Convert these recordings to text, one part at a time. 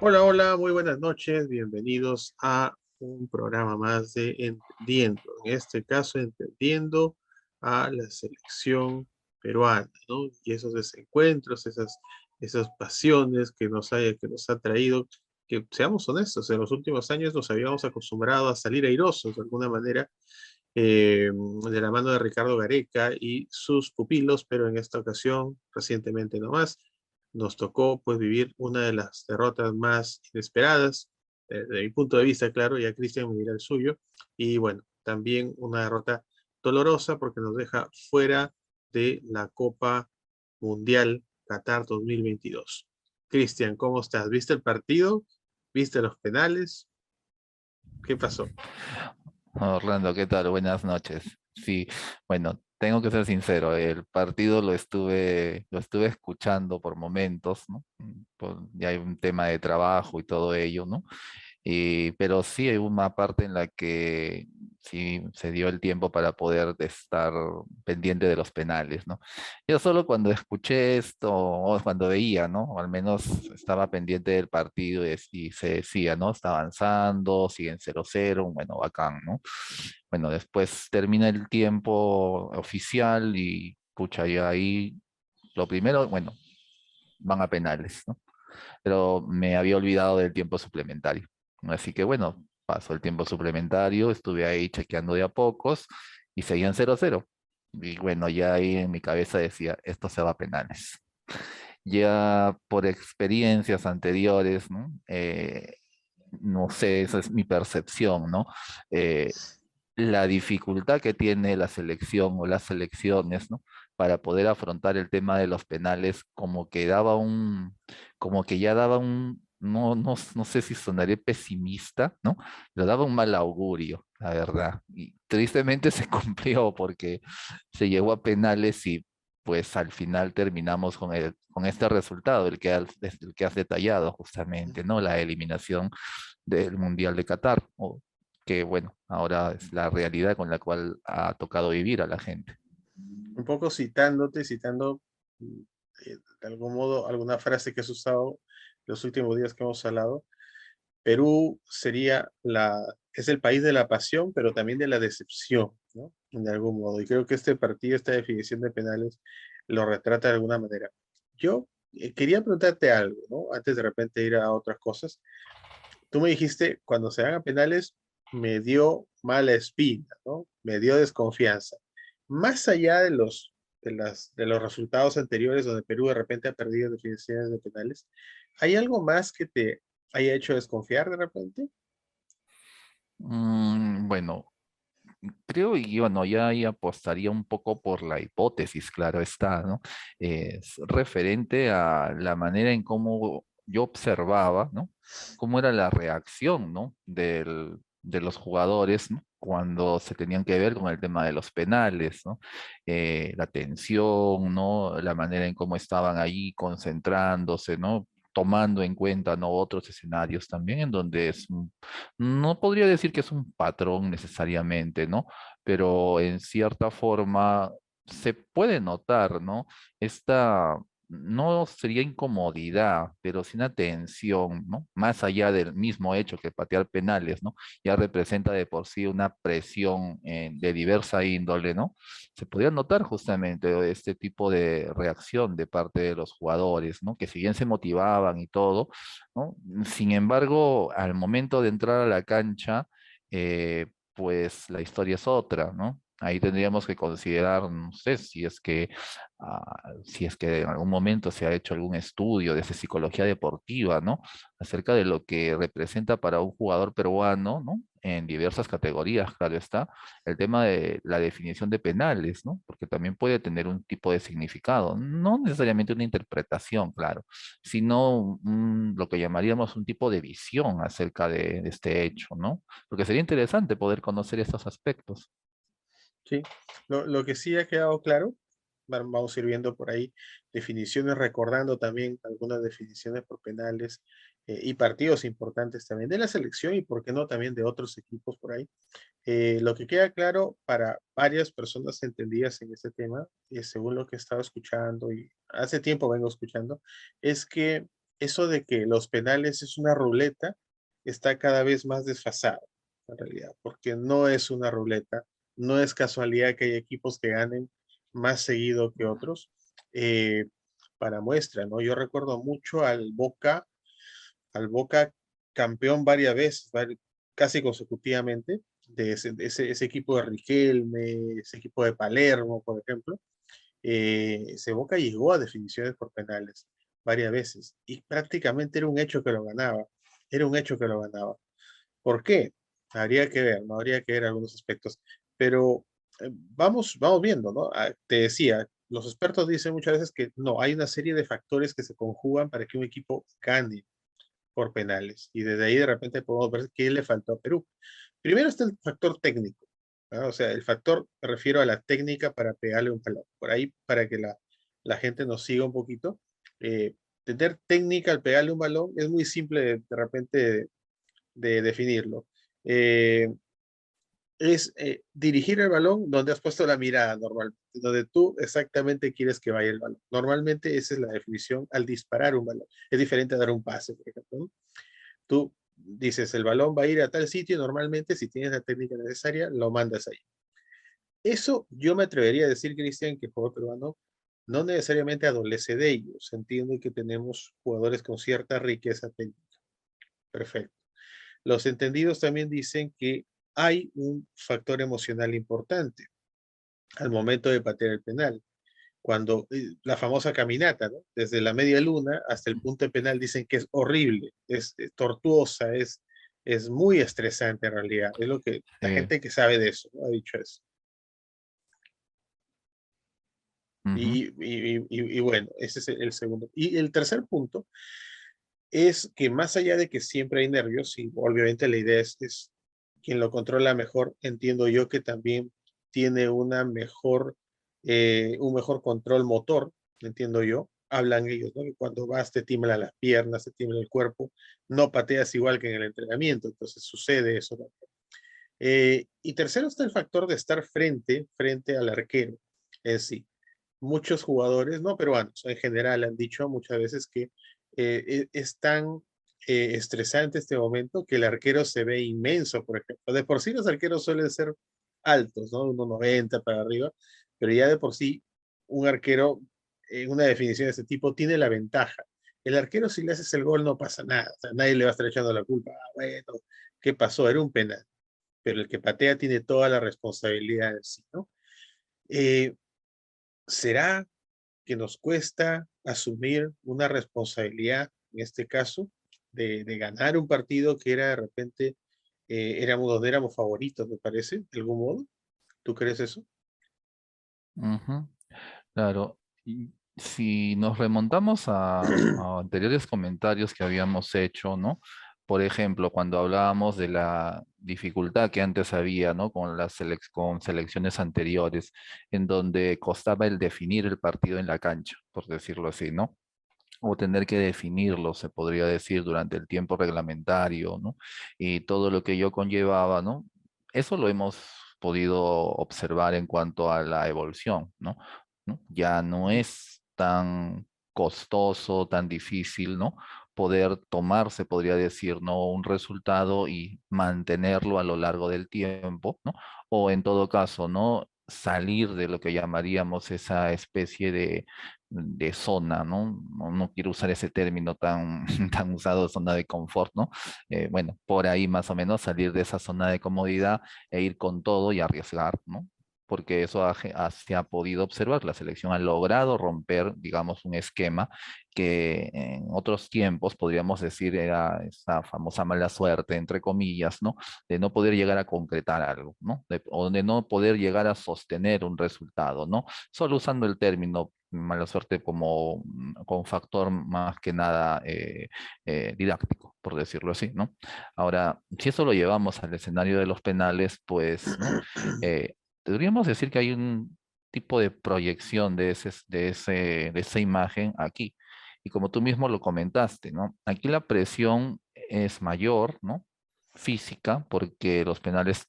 Hola, hola, muy buenas noches. Bienvenidos a un programa más de Entendiendo. En este caso, entendiendo a la selección peruana, ¿no? Y esos desencuentros, esas pasiones que nos ha traído, que seamos honestos, en los últimos años nos habíamos acostumbrado a salir airosos de alguna manera de la mano de Ricardo Gareca y sus pupilos, pero en esta ocasión, recientemente nomás, nos tocó pues vivir una de las derrotas más inesperadas, desde mi punto de vista, claro, ya Cristian me dirá el suyo, y bueno, también una derrota dolorosa porque nos deja fuera de la Copa Mundial Qatar 2022. Cristian, ¿cómo estás? ¿Viste el partido? ¿Viste los penales? ¿Qué pasó? Orlando, ¿qué tal? Buenas noches. Sí, bueno, tengo que ser sincero, el partido lo estuve escuchando por momentos, ¿no? Ya hay un tema de trabajo y todo ello, ¿no? Pero sí hay una parte en la que sí se dio el tiempo para poder estar pendiente de los penales, ¿no? Yo solo cuando escuché esto, o cuando veía, ¿no? O al menos estaba pendiente del partido y se decía, ¿no? Está avanzando, siguen 0-0, bueno, bacán, ¿no? Bueno, después termina el tiempo oficial y pucha, ya ahí lo primero, bueno, van a penales, ¿no? Pero me había olvidado del tiempo suplementario. Así que bueno, pasó el tiempo suplementario, estuve ahí chequeando de a pocos y seguían 0-0. Y bueno, ya ahí en mi cabeza decía, esto se va a penales. Ya por experiencias anteriores, ¿no? No sé, esa es mi percepción, ¿no? Eh, la dificultad que tiene la selección o las selecciones, ¿no? Para poder afrontar el tema de los penales, como que ya daba no sé si sonaré pesimista, ¿no? Pero daba un mal augurio, la verdad. Y tristemente se cumplió porque se llegó a penales y pues al final terminamos con este resultado, el que has detallado justamente, ¿no? La eliminación del Mundial de Qatar, que bueno, ahora es la realidad con la cual ha tocado vivir a la gente. Un poco citándote, citando mm, de algún modo alguna frase que has usado los últimos días que hemos hablado, Perú es el país de la pasión, pero también de la decepción, ¿no? De algún modo. Y creo que este partido, esta definición de penales, lo retrata de alguna manera. Yo quería preguntarte algo, ¿no? Antes de repente ir a otras cosas. Tú me dijiste, cuando se hagan penales, me dio mala espina, ¿no? Me dio desconfianza. Más allá de los resultados anteriores donde Perú de repente ha perdido definiciones de penales, ¿hay algo más que te haya hecho desconfiar de repente? Bueno, creo y bueno, ya ahí apostaría un poco por la hipótesis, claro está, ¿no? Es referente a la manera en cómo yo observaba, ¿no? Cómo era la reacción, ¿no? De los jugadores, ¿no? Cuando se tenían que ver con el tema de los penales, ¿no? La tensión, ¿no? La manera en cómo estaban ahí concentrándose, ¿no? Tomando en cuenta, ¿no? Otros escenarios también en donde no podría decir que es un patrón necesariamente, ¿no? Pero en cierta forma se puede notar, ¿no? Esta no sería incomodidad, pero sí una tensión, ¿no? Más allá del mismo hecho que patear penales, ¿no? Ya representa de por sí una presión de diversa índole, ¿no? Se podría notar justamente este tipo de reacción de parte de los jugadores, ¿no? Que si bien se motivaban y todo, ¿no? Sin embargo, al momento de entrar a la cancha, pues la historia es otra, ¿no? Ahí tendríamos que considerar, no sé, si es que en algún momento se ha hecho algún estudio de psicología deportiva, ¿no? Acerca de lo que representa para un jugador peruano, ¿no? En diversas categorías, claro está, el tema de la definición de penales, ¿no? Porque también puede tener un tipo de significado, no necesariamente una interpretación, claro, sino lo que llamaríamos un tipo de visión acerca de este hecho, ¿no? Porque sería interesante poder conocer estos aspectos. Sí, lo que sí ha quedado claro, vamos a ir viendo por ahí definiciones, recordando también algunas definiciones por penales y partidos importantes también de la selección y, por qué no, también de otros equipos por ahí. Lo que queda claro para varias personas entendidas en este tema, según lo que he estado escuchando y hace tiempo vengo escuchando, es que eso de que los penales es una ruleta está cada vez más desfasado, en realidad, porque no es una ruleta, no es casualidad que hay equipos que ganen más seguido que otros. Eh, para muestra, ¿no? Yo recuerdo mucho al Boca campeón varias veces, casi consecutivamente, ese equipo de Riquelme, ese equipo de Palermo, por ejemplo. Ese Boca llegó a definiciones por penales varias veces y prácticamente era un hecho que lo ganaba. Era un hecho que lo ganaba. ¿Por qué? Habría que ver, ¿no? Habría que ver algunos aspectos. Pero vamos viendo, ¿no? Te decía, los expertos dicen muchas veces que no, hay una serie de factores que se conjugan para que un equipo gane por penales. Y desde ahí de repente podemos ver qué le faltó a Perú. Primero está el factor técnico, ¿no? O sea, el factor, me refiero a la técnica para pegarle un balón. Por ahí, para que la gente nos siga un poquito. Tener técnica al pegarle un balón es muy simple de repente de definirlo. Eh, es dirigir el balón donde has puesto la mirada normalmente, donde tú exactamente quieres que vaya el balón. Normalmente esa es la definición al disparar un balón. Es diferente a dar un pase, por ejemplo, ¿no? Tú dices, el balón va a ir a tal sitio, normalmente si tienes la técnica necesaria, lo mandas ahí. Eso yo me atrevería a decir, Cristian, que el juego peruano no necesariamente adolece de ello. Se entiende que tenemos jugadores con cierta riqueza técnica. Perfecto. Los entendidos también dicen que hay un factor emocional importante al momento de patear el penal. Cuando la famosa caminata, ¿no? Desde la media luna hasta el punto de penal dicen que es horrible, es tortuosa, es muy estresante en realidad. Es lo que la Sí. gente que sabe de eso, ¿no? Ha dicho eso. Ujú. Y bueno, ese es el segundo. Y el tercer punto es que más allá de que siempre hay nervios, y obviamente la idea es quien lo controla mejor, entiendo yo que también tiene un mejor control motor, entiendo yo. Hablan ellos, ¿no? Que cuando vas te tiemblan las piernas, te tiembla el cuerpo, no pateas igual que en el entrenamiento, entonces sucede eso, ¿no? Y tercero está el factor de estar frente al arquero en sí. Muchos jugadores, no peruanos, en general han dicho muchas veces que es tan estresante este momento que el arquero se ve inmenso, por ejemplo. De por sí los arqueros suelen ser altos, ¿no? 1,90 para arriba, pero ya de por sí un arquero en una definición de este tipo tiene la ventaja. El arquero si le haces el gol no pasa nada, o sea, nadie le va a estar echando la culpa. Ah, bueno, ¿qué pasó? Era un penal, pero el que patea tiene toda la responsabilidad en sí, ¿no? Eh, ¿Será que nos cuesta asumir una responsabilidad, en este caso, de ganar un partido que era de repente, donde éramos favoritos, me parece, de algún modo? ¿Tú crees eso? Ujú. Claro, y si nos remontamos a anteriores comentarios que habíamos hecho, ¿no? Por ejemplo, cuando hablábamos de la dificultad que antes había, ¿no? Con con selecciones anteriores, en donde costaba el definir el partido en la cancha, por decirlo así, ¿no? O tener que definirlo, se podría decir, durante el tiempo reglamentario, ¿no? Y todo lo que ello conllevaba, ¿no? Eso lo hemos podido observar en cuanto a la evolución, ¿no? Ya no es tan costoso, tan difícil, ¿no? Poder tomar, se podría decir, ¿no? Un resultado y mantenerlo a lo largo del tiempo, ¿no? O en todo caso, ¿no? Salir de lo que llamaríamos esa especie de zona, ¿no? No quiero usar ese término tan, tan usado, zona de confort, ¿no? Bueno, por ahí más o menos salir de esa zona de comodidad e ir con todo y arriesgar, ¿no? Porque eso se ha podido observar. La selección ha logrado romper, digamos, un esquema que en otros tiempos podríamos decir era esa famosa mala suerte, entre comillas, ¿no? De no poder llegar a concretar algo, ¿no? O de no poder llegar a sostener un resultado, ¿no? Solo usando el término mala suerte como con factor más que nada didáctico, por decirlo así, ¿no? Ahora, si eso lo llevamos al escenario de los penales, pues, ¿no? Podríamos decir que hay un tipo de proyección de esa imagen aquí. Y como tú mismo lo comentaste, ¿no? Aquí la presión es mayor, ¿no? Física, porque los penales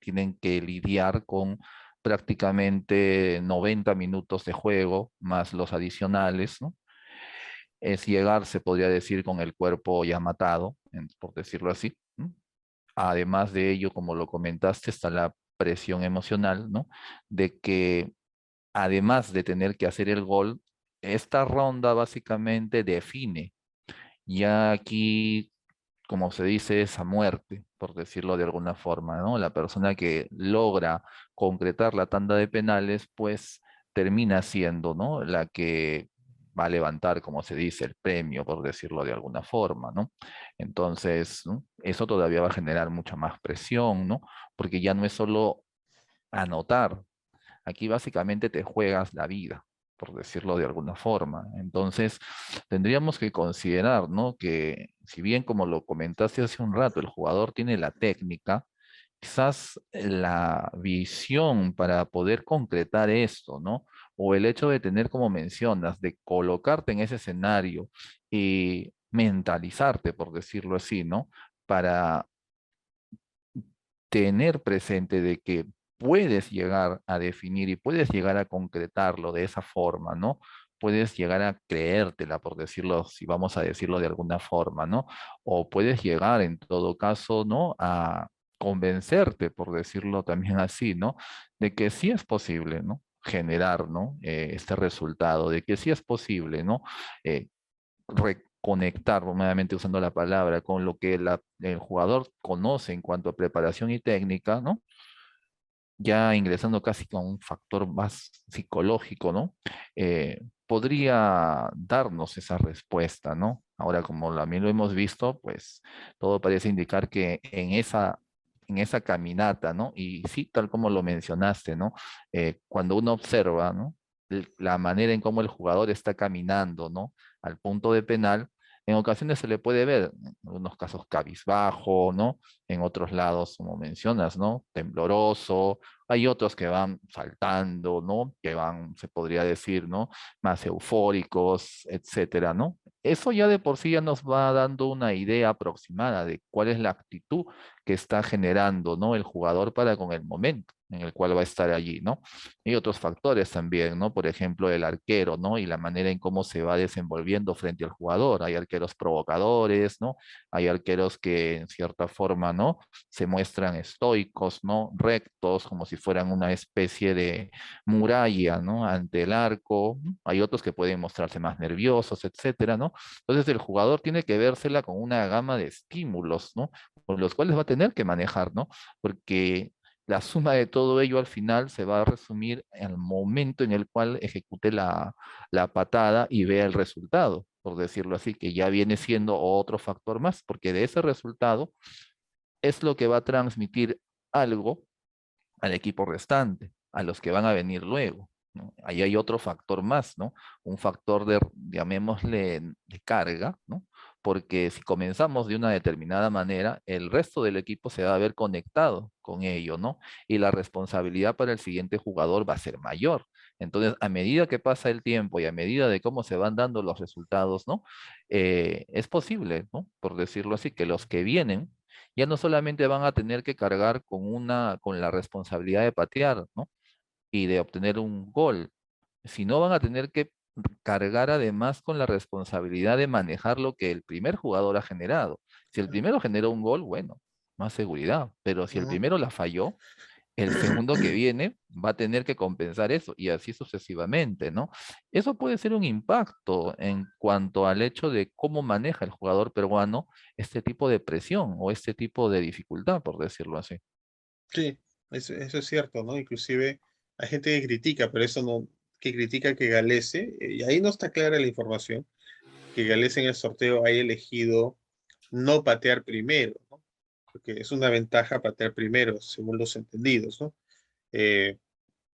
tienen que lidiar con prácticamente 90 minutos de juego, más los adicionales, ¿no? es llegar, se podría decir, con el cuerpo ya matado, por decirlo así, ¿no? Además de ello, como lo comentaste, está la presión emocional, ¿no? De que además de tener que hacer el gol, esta ronda básicamente define. Ya aquí, como se dice, es a muerte, por decirlo de alguna forma, ¿no? La persona que logra concretar la tanda de penales, pues termina siendo, ¿no? La que va a levantar, como se dice, el premio, por decirlo de alguna forma, ¿no? Entonces, ¿no? Eso todavía va a generar mucha más presión, ¿no? Porque ya no es solo anotar, aquí básicamente te juegas la vida, por decirlo de alguna forma. Entonces, tendríamos que considerar, ¿no? Que si bien, como lo comentaste hace un rato, el jugador tiene la técnica, quizás la visión para poder concretar esto, ¿no? O el hecho de tener, como mencionas, de colocarte en ese escenario y mentalizarte, por decirlo así, ¿no? Para tener presente de que puedes llegar a definir y puedes llegar a concretarlo de esa forma, ¿no? Puedes llegar a creértela, por decirlo, si vamos a decirlo de alguna forma, ¿no? O puedes llegar, en todo caso, ¿no? A convencerte, por decirlo también así, ¿no? De que sí es posible, ¿no? Generar, ¿no? Este resultado, de que sí es posible, ¿no? Reconectar, nuevamente usando la palabra, con lo que el jugador conoce en cuanto a preparación y técnica, ¿no? Ya ingresando casi con un factor más psicológico, ¿no? Podría darnos esa respuesta, ¿no? Ahora, como también lo hemos visto, pues todo parece indicar que en esa caminata, ¿no? Y sí, tal como lo mencionaste, ¿no? Cuando uno observa, ¿no? La manera en cómo el jugador está caminando, ¿no? Al punto de penal, en ocasiones se le puede ver, en algunos casos cabizbajo, ¿no? En otros lados, como mencionas, ¿no? Tembloroso. Hay otros que van saltando, ¿no? Que van, se podría decir, ¿no? Más eufóricos, etcétera, ¿no? Eso ya de por sí ya nos va dando una idea aproximada de cuál es la actitud que está generando, ¿no? El jugador para con el momento en el cual va a estar allí, ¿no? Y otros factores también, ¿no? Por ejemplo, el arquero, ¿no? Y la manera en cómo se va desenvolviendo frente al jugador. Hay arqueros provocadores, ¿no? Hay arqueros que en cierta forma, ¿no? Se muestran estoicos, ¿no? Rectos, como si fueran una especie de muralla, ¿no? Ante el arco. Hay otros que pueden mostrarse más nerviosos, etcétera, ¿no? Entonces el jugador tiene que vérsela con una gama de estímulos, ¿no? Con los cuales va a tener que manejar, ¿no? Porque la suma de todo ello al final se va a resumir en el momento en el cual ejecute la patada y vea el resultado, por decirlo así, que ya viene siendo otro factor más, porque de ese resultado es lo que va a transmitir algo al equipo restante, a los que van a venir luego, ¿no? Ahí hay otro factor más, ¿no? Un factor de, llamémosle, de carga, ¿no? Porque si comenzamos de una determinada manera, el resto del equipo se va a ver conectado con ello, ¿no? Y la responsabilidad para el siguiente jugador va a ser mayor. Entonces, a medida que pasa el tiempo y a medida de cómo se van dando los resultados, ¿no? Es posible, ¿no? Por decirlo así, que los que vienen ya no solamente van a tener que cargar con la responsabilidad de patear, ¿no? Y de obtener un gol, sino van a tener que cargar además con la responsabilidad de manejar lo que el primer jugador ha generado. Si el primero generó un gol, bueno, más seguridad, pero si el Ujú. primero la falló, el segundo que viene va a tener que compensar eso y así sucesivamente, ¿no? Eso puede ser un impacto en cuanto al hecho de cómo maneja el jugador peruano este tipo de presión o este tipo de dificultad, por decirlo así. Sí, eso es cierto, ¿no? Inclusive hay gente que critica, pero eso no, que critica que Galese, y ahí no está clara la información, que Galese en el sorteo haya elegido no patear primero, ¿no? Porque es una ventaja patear primero, según los entendidos, ¿no? Eh,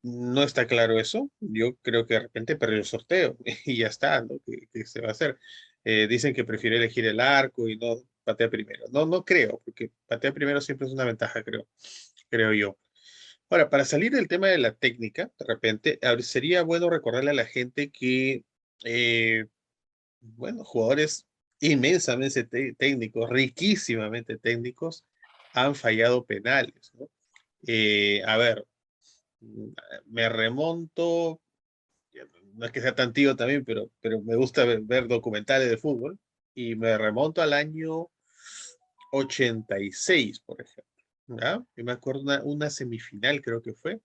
no está claro eso. Yo creo que de repente perdió el sorteo y ya está, ¿no? ¿Qué se va a hacer? Dicen que prefiere elegir el arco y no patear primero. No, no creo, porque patear primero siempre es una ventaja, creo yo. Ahora, para salir del tema de la técnica, de repente, sería bueno recordarle a la gente que, eh, bueno, jugadores inmensamente técnicos, riquísimamente técnicos, han fallado penales, ¿no? A ver, me remonto, no es que sea tan tío también, pero me gusta ver documentales de fútbol, y me remonto al año 86, por ejemplo. ¿Ya? Yo me acuerdo una semifinal, creo que fue,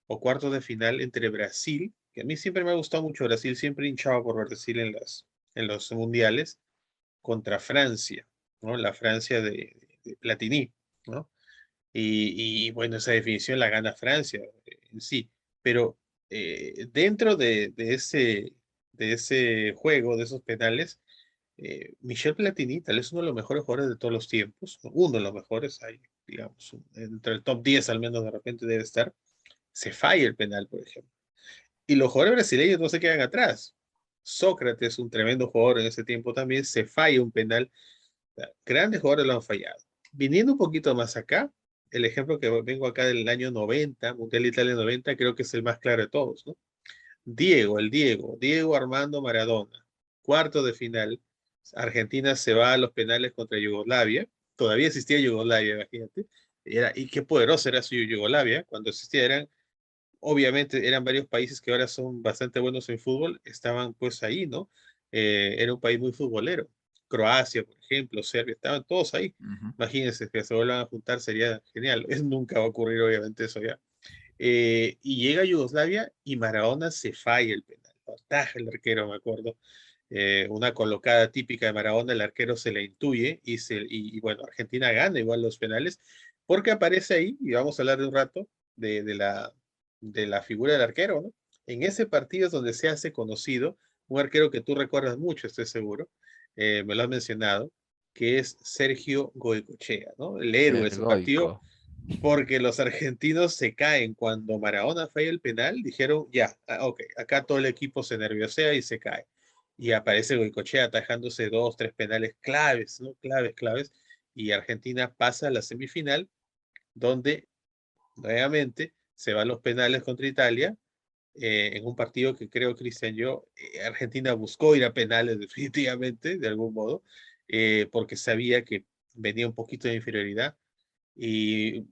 o cuarto de final entre Brasil, que a mí siempre me ha gustado mucho Brasil, siempre hinchaba por Brasil en los mundiales, contra Francia, ¿no? La Francia de Platini, ¿no? Y bueno, esa definición la gana Francia en sí, pero dentro de ese juego, de esos penales, Michel Platini, tal vez uno de los mejores jugadores de todos los tiempos, ¿no? Uno de los mejores, hay, digamos, entre el top 10 al menos de repente debe estar, se falla el penal, por ejemplo. Y los jugadores brasileños no se quedan atrás. Sócrates, un tremendo jugador en ese tiempo también, se falla un penal. Grandes jugadores lo han fallado. Viniendo un poquito más acá, el ejemplo que vengo acá del año 90, Mundial de Italia 90, creo que es el más claro de todos, ¿no? Diego Armando Maradona, cuarto de final. Argentina se va a los penales contra Yugoslavia. Todavía existía Yugoslavia, imagínate. Y qué poderosa era su Yugoslavia. Cuando existía, obviamente eran varios países que ahora son bastante buenos en fútbol, estaban pues ahí, ¿no? Era un país muy futbolero. Croacia, por ejemplo, Serbia, estaban todos ahí. Ujú. Imagínense que se vuelvan a juntar, sería genial. Nunca va a ocurrir, obviamente, eso ya. Y llega Yugoslavia y Maradona se falla el penal. Lo ataja el arquero, me acuerdo. Una colocada típica de Maradona, el arquero se le intuye y bueno, Argentina gana igual los penales porque aparece ahí, y vamos a hablar de un rato, de la figura del arquero, ¿no? En ese partido es donde se hace conocido un arquero que tú recuerdas mucho, estoy seguro, me lo has mencionado, que es Sergio Goycochea, ¿no? El héroe de El ese partido, Goico. porque los argentinos se caen cuando Maradona falla el penal, dijeron, ya, ok, acá todo el equipo se nerviosea y se cae. Y aparece Goicoechea atajándose dos, tres penales claves, ¿no? Claves, claves. Y Argentina pasa a la semifinal, donde nuevamente se van los penales contra Italia, en un partido que creo, Cristian, Argentina buscó ir a penales definitivamente, de algún modo, porque sabía que venía un poquito de inferioridad y,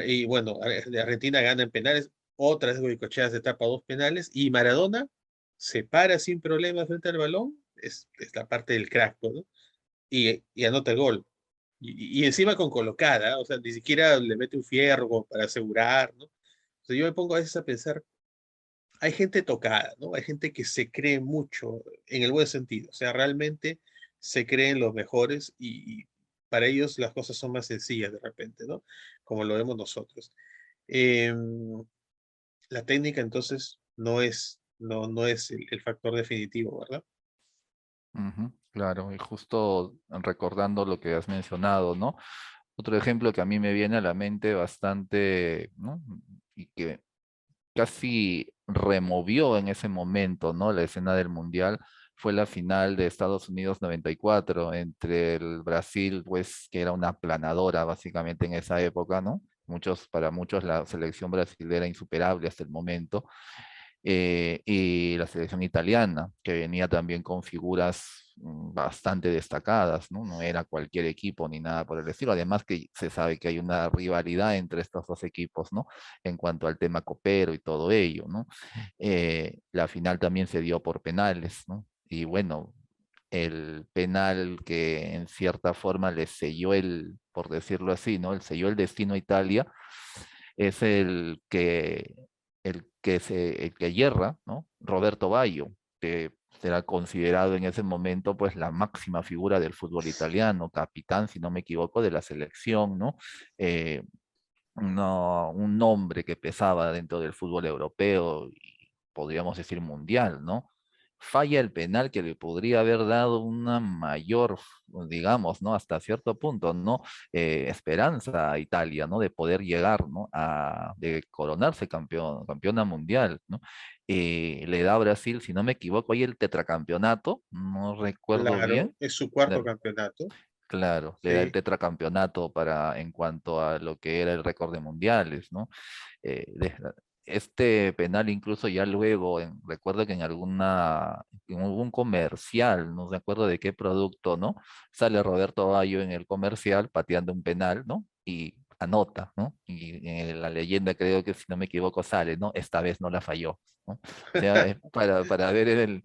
y bueno, Argentina gana en penales, otra vez Goicoechea se tapa dos penales y Maradona se para sin problemas frente al balón, es la parte del crack, pues, ¿no? Y anota el gol. Y encima con colocada, o sea, ni siquiera le mete un fierro como para asegurar, ¿no? O sea, yo me pongo a veces a pensar, hay gente tocada, ¿no? Hay gente que se cree mucho en el buen sentido, o sea, realmente se creen los mejores y para ellos las cosas son más sencillas de repente, ¿no? Como lo vemos nosotros. Em, la técnica entonces no es el factor definitivo, ¿verdad? Ujú, claro, y justo recordando lo que has mencionado, ¿no? Otro ejemplo que a mí me viene a la mente bastante, ¿no? Y que casi removió en ese momento, ¿no? La escena del Mundial fue la final de Estados Unidos 94 entre el Brasil, pues, que era una aplanadora básicamente en esa época, ¿no? Para muchos la selección brasileña era insuperable hasta el momento, y la selección italiana, que venía también con figuras bastante destacadas, ¿no? No era cualquier equipo ni nada por el estilo. Además que se sabe que hay una rivalidad entre estos dos equipos, ¿no? En cuanto al tema copero y todo ello, ¿no? La final también se dio por penales, ¿no? Y bueno, el penal que en cierta forma le selló por decirlo así, ¿no? El selló el destino a Italia, es el que hierra, ¿no? Roberto Baggio, que será considerado en ese momento pues la máxima figura del fútbol italiano, capitán, si no me equivoco, de la selección, ¿no? Eh, un nombre que pesaba dentro del fútbol europeo y podríamos decir mundial, ¿no? Falla el penal que le podría haber dado una mayor, digamos, ¿no? Hasta cierto punto, ¿no? Esperanza a Italia, ¿no? De poder llegar, ¿no? De coronarse campeona mundial, ¿no? Le da a Brasil, si no me equivoco, ahí el tetracampeonato, no recuerdo Claro, bien. es su cuarto campeonato, Claro, le da el sí, tetracampeonato en cuanto a lo que era el récord de mundiales, ¿no? Eh, de- este penal incluso ya luego, recuerdo que en algún comercial, no me acuerdo de qué producto, ¿no? Sale Roberto Baggio en el comercial pateando un penal, ¿no? Y anota, ¿no? Y en la leyenda creo que, si no me equivoco, sale, ¿no? Esta vez no la falló, ¿no? O sea, es para ver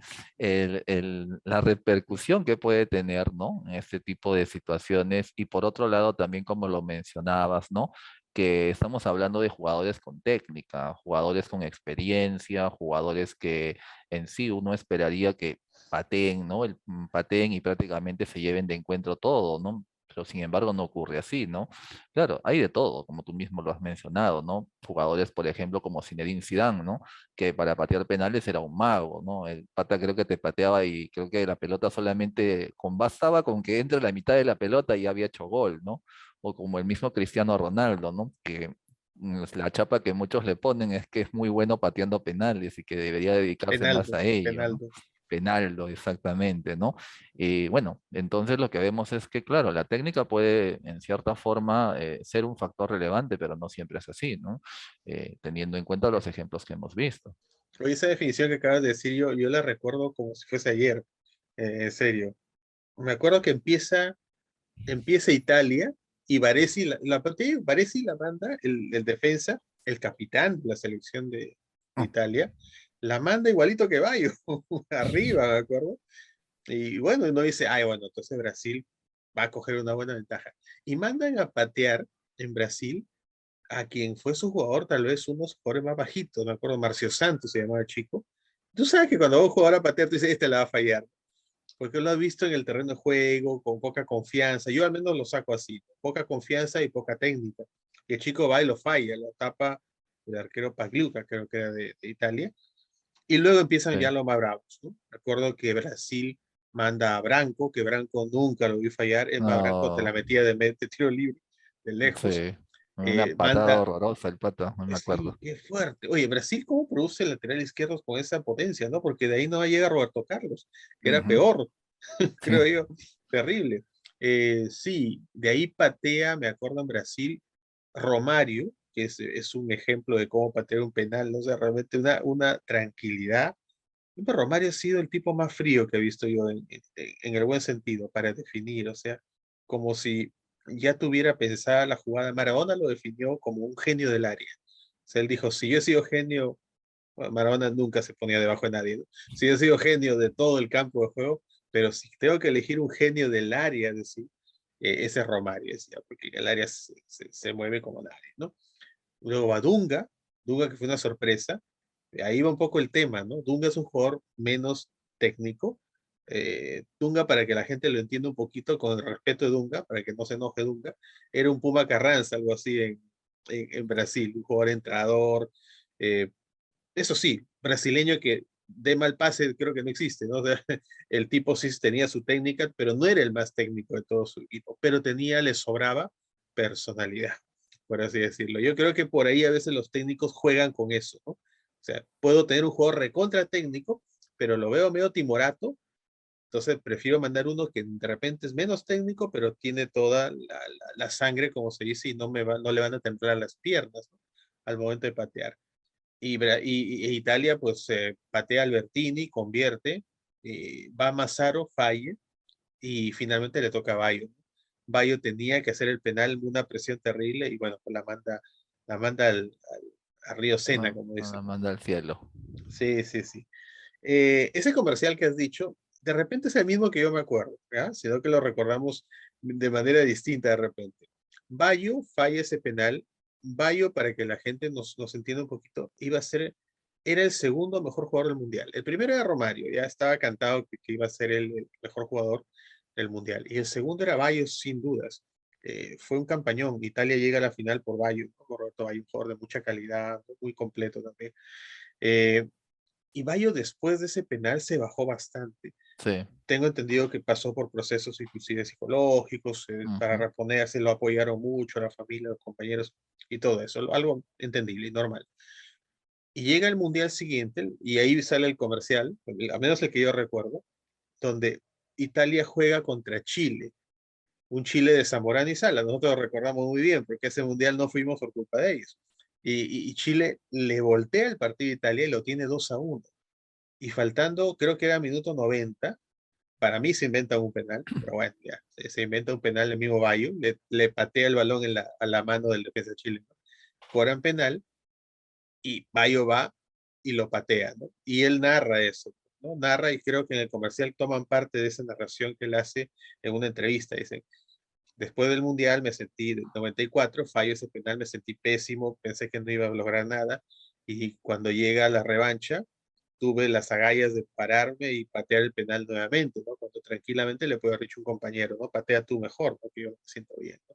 la repercusión que puede tener, ¿no? En este tipo de situaciones. Y por otro lado, también como lo mencionabas, ¿no? Que estamos hablando de jugadores con técnica, jugadores con experiencia, jugadores que en sí uno esperaría que pateen, ¿no? Pateen y prácticamente se lleven de encuentro todo, ¿no? Pero sin embargo no ocurre así, ¿no? Claro, hay de todo, como tú mismo lo has mencionado, ¿no? Jugadores, por ejemplo, como Zinedine Zidane, ¿no? Que para patear penales era un mago, ¿no? El pata creo que te pateaba y creo que la pelota solamente bastaba con que entre la mitad de la pelota y ya había hecho gol, ¿no? O como el mismo Cristiano Ronaldo, ¿no? Que la chapa que muchos le ponen es que es muy bueno pateando penales y que debería dedicarse más Penaldo, a ello, ¿no? penaldo. Penaldo, exactamente, ¿no? Y bueno, entonces lo que vemos es que, claro, la técnica puede en cierta forma ser un factor relevante, pero no siempre es así, ¿no? Teniendo en cuenta los ejemplos que hemos visto. Oye, esa definición que acabas de decir, yo la recuerdo como si fuese ayer, en serio. Me acuerdo que empieza Italia y Baresi, sí, Baresi la manda, el defensa, el capitán de la selección de Italia, la manda igualito que Bayo, arriba, me acuerdo. Y bueno, uno dice, ay, bueno, entonces Brasil va a coger una buena ventaja. Y mandan a patear en Brasil a quien fue su jugador, tal vez unos jugadores más bajitos, me acuerdo, Marcio Santos se llamaba el chico. Tú sabes que cuando vos jugador a patear, tú dices, este la va a fallar, porque lo has visto en el terreno de juego, con poca confianza. Yo al menos lo saco así, poca confianza y poca técnica. Y el chico va y lo falla, lo tapa el arquero Pagliuca, creo que era de Italia. Y luego empiezan Sí, ya los más bravos, ¿no? Recuerdo que Brasil manda a Branco, que Branco nunca lo vi fallar. Es más, Branco te la no, metía de tiro libre, de lejos. sí, una patada Manda, horrorosa el pata, no me sí, acuerdo. qué fuerte. Oye, Brasil, ¿cómo produce lateral izquierdos con esa potencia, no? Porque de ahí no llega Roberto Carlos, que era Ujú, peor, sí, creo yo, terrible. Sí, de ahí patea, me acuerdo en Brasil, Romario, que es un ejemplo de cómo patear un penal, ¿no? O sea, realmente una tranquilidad. Pero Romario ha sido el tipo más frío que he visto yo en el buen sentido para definir, o sea, como si ya tuviera pensada la jugada. Maradona lo definió como un genio del área. O sea, él dijo, si yo he sido genio, bueno, Maradona nunca se ponía debajo de nadie, ¿no? Si yo he sido genio de todo el campo de juego, pero si tengo que elegir un genio del área, decir, ese es Romario, decía, porque el área se mueve como nadie, ¿no? Luego va Dunga, Dunga que fue una sorpresa. Ahí va un poco el tema, ¿no? Dunga es un jugador menos técnico. Dunga, para que la gente lo entienda un poquito, con el respeto de Dunga, para que no se enoje Dunga, era un Puma Carranza, algo así en Brasil, un jugador entrador. eh, Eso sí, brasileño que de mal pase creo que no existe, ¿no? O sea, el tipo sí tenía su técnica, pero no era el más técnico de todo su equipo, pero le sobraba personalidad, por así decirlo. Yo creo que por ahí a veces los técnicos juegan con eso, ¿no? O sea, puedo tener un jugador recontra técnico, pero lo veo medio timorato, entonces prefiero mandar uno que de repente es menos técnico, pero tiene toda la sangre, como se dice, y no le van a temblar las piernas, ¿no? Al momento de patear. Y Italia pues patea a Albertini, convierte, va Massaro, falle y finalmente le toca a Bayo. Bayo tenía que hacer el penal, una presión terrible y bueno, pues la manda a Río Sena, como la dicen. manda al cielo. Sí, sí, sí. Ese comercial que has dicho, de repente es el mismo que yo me acuerdo, ¿ya? Sino que lo recordamos de manera distinta de repente. Bayo falla ese penal. Bayo, para que la gente nos entienda un poquito, era el segundo mejor jugador del mundial. El primero era Romario, ya estaba cantado que iba a ser el mejor jugador del mundial. Y el segundo era Bayo, sin dudas. Fue un campañón. Italia llega a la final por Bayo, ¿no? Por Roberto Bayo, un jugador de mucha calidad, muy completo también. Eh, y Bayo después de ese penal se bajó bastante. Sí, Tengo entendido que pasó por procesos inclusive psicológicos, para ujú, reponerse, lo apoyaron mucho la familia, los compañeros y todo eso, algo entendible y normal. Y llega el mundial siguiente y ahí sale el comercial, a menos el que yo recuerdo, donde Italia juega contra Chile, un Chile de Zamorano y Sala. Nosotros lo recordamos muy bien porque ese mundial no fuimos por culpa de ellos. Y Chile le voltea el partido a Italia y lo tiene 2-1 y faltando, creo que era minuto 90, para mí se inventa un penal, pero bueno, ya, se inventa un penal el mismo Bayo, le patea el balón a la mano del defensa chileno, cobran penal, y Bayo va y lo patea, ¿no? Y él narra eso, ¿no? Narra y creo que en el comercial toman parte de esa narración que él hace en una entrevista. Dicen, después del Mundial me sentí, del 94, fallo ese penal, me sentí pésimo, pensé que no iba a lograr nada, y cuando llega la revancha, tuve las agallas de pararme y patear el penal nuevamente, ¿no? Cuando tranquilamente le puedo haber dicho a un compañero, ¿no? Patea tú mejor, porque yo me siento bien, ¿no?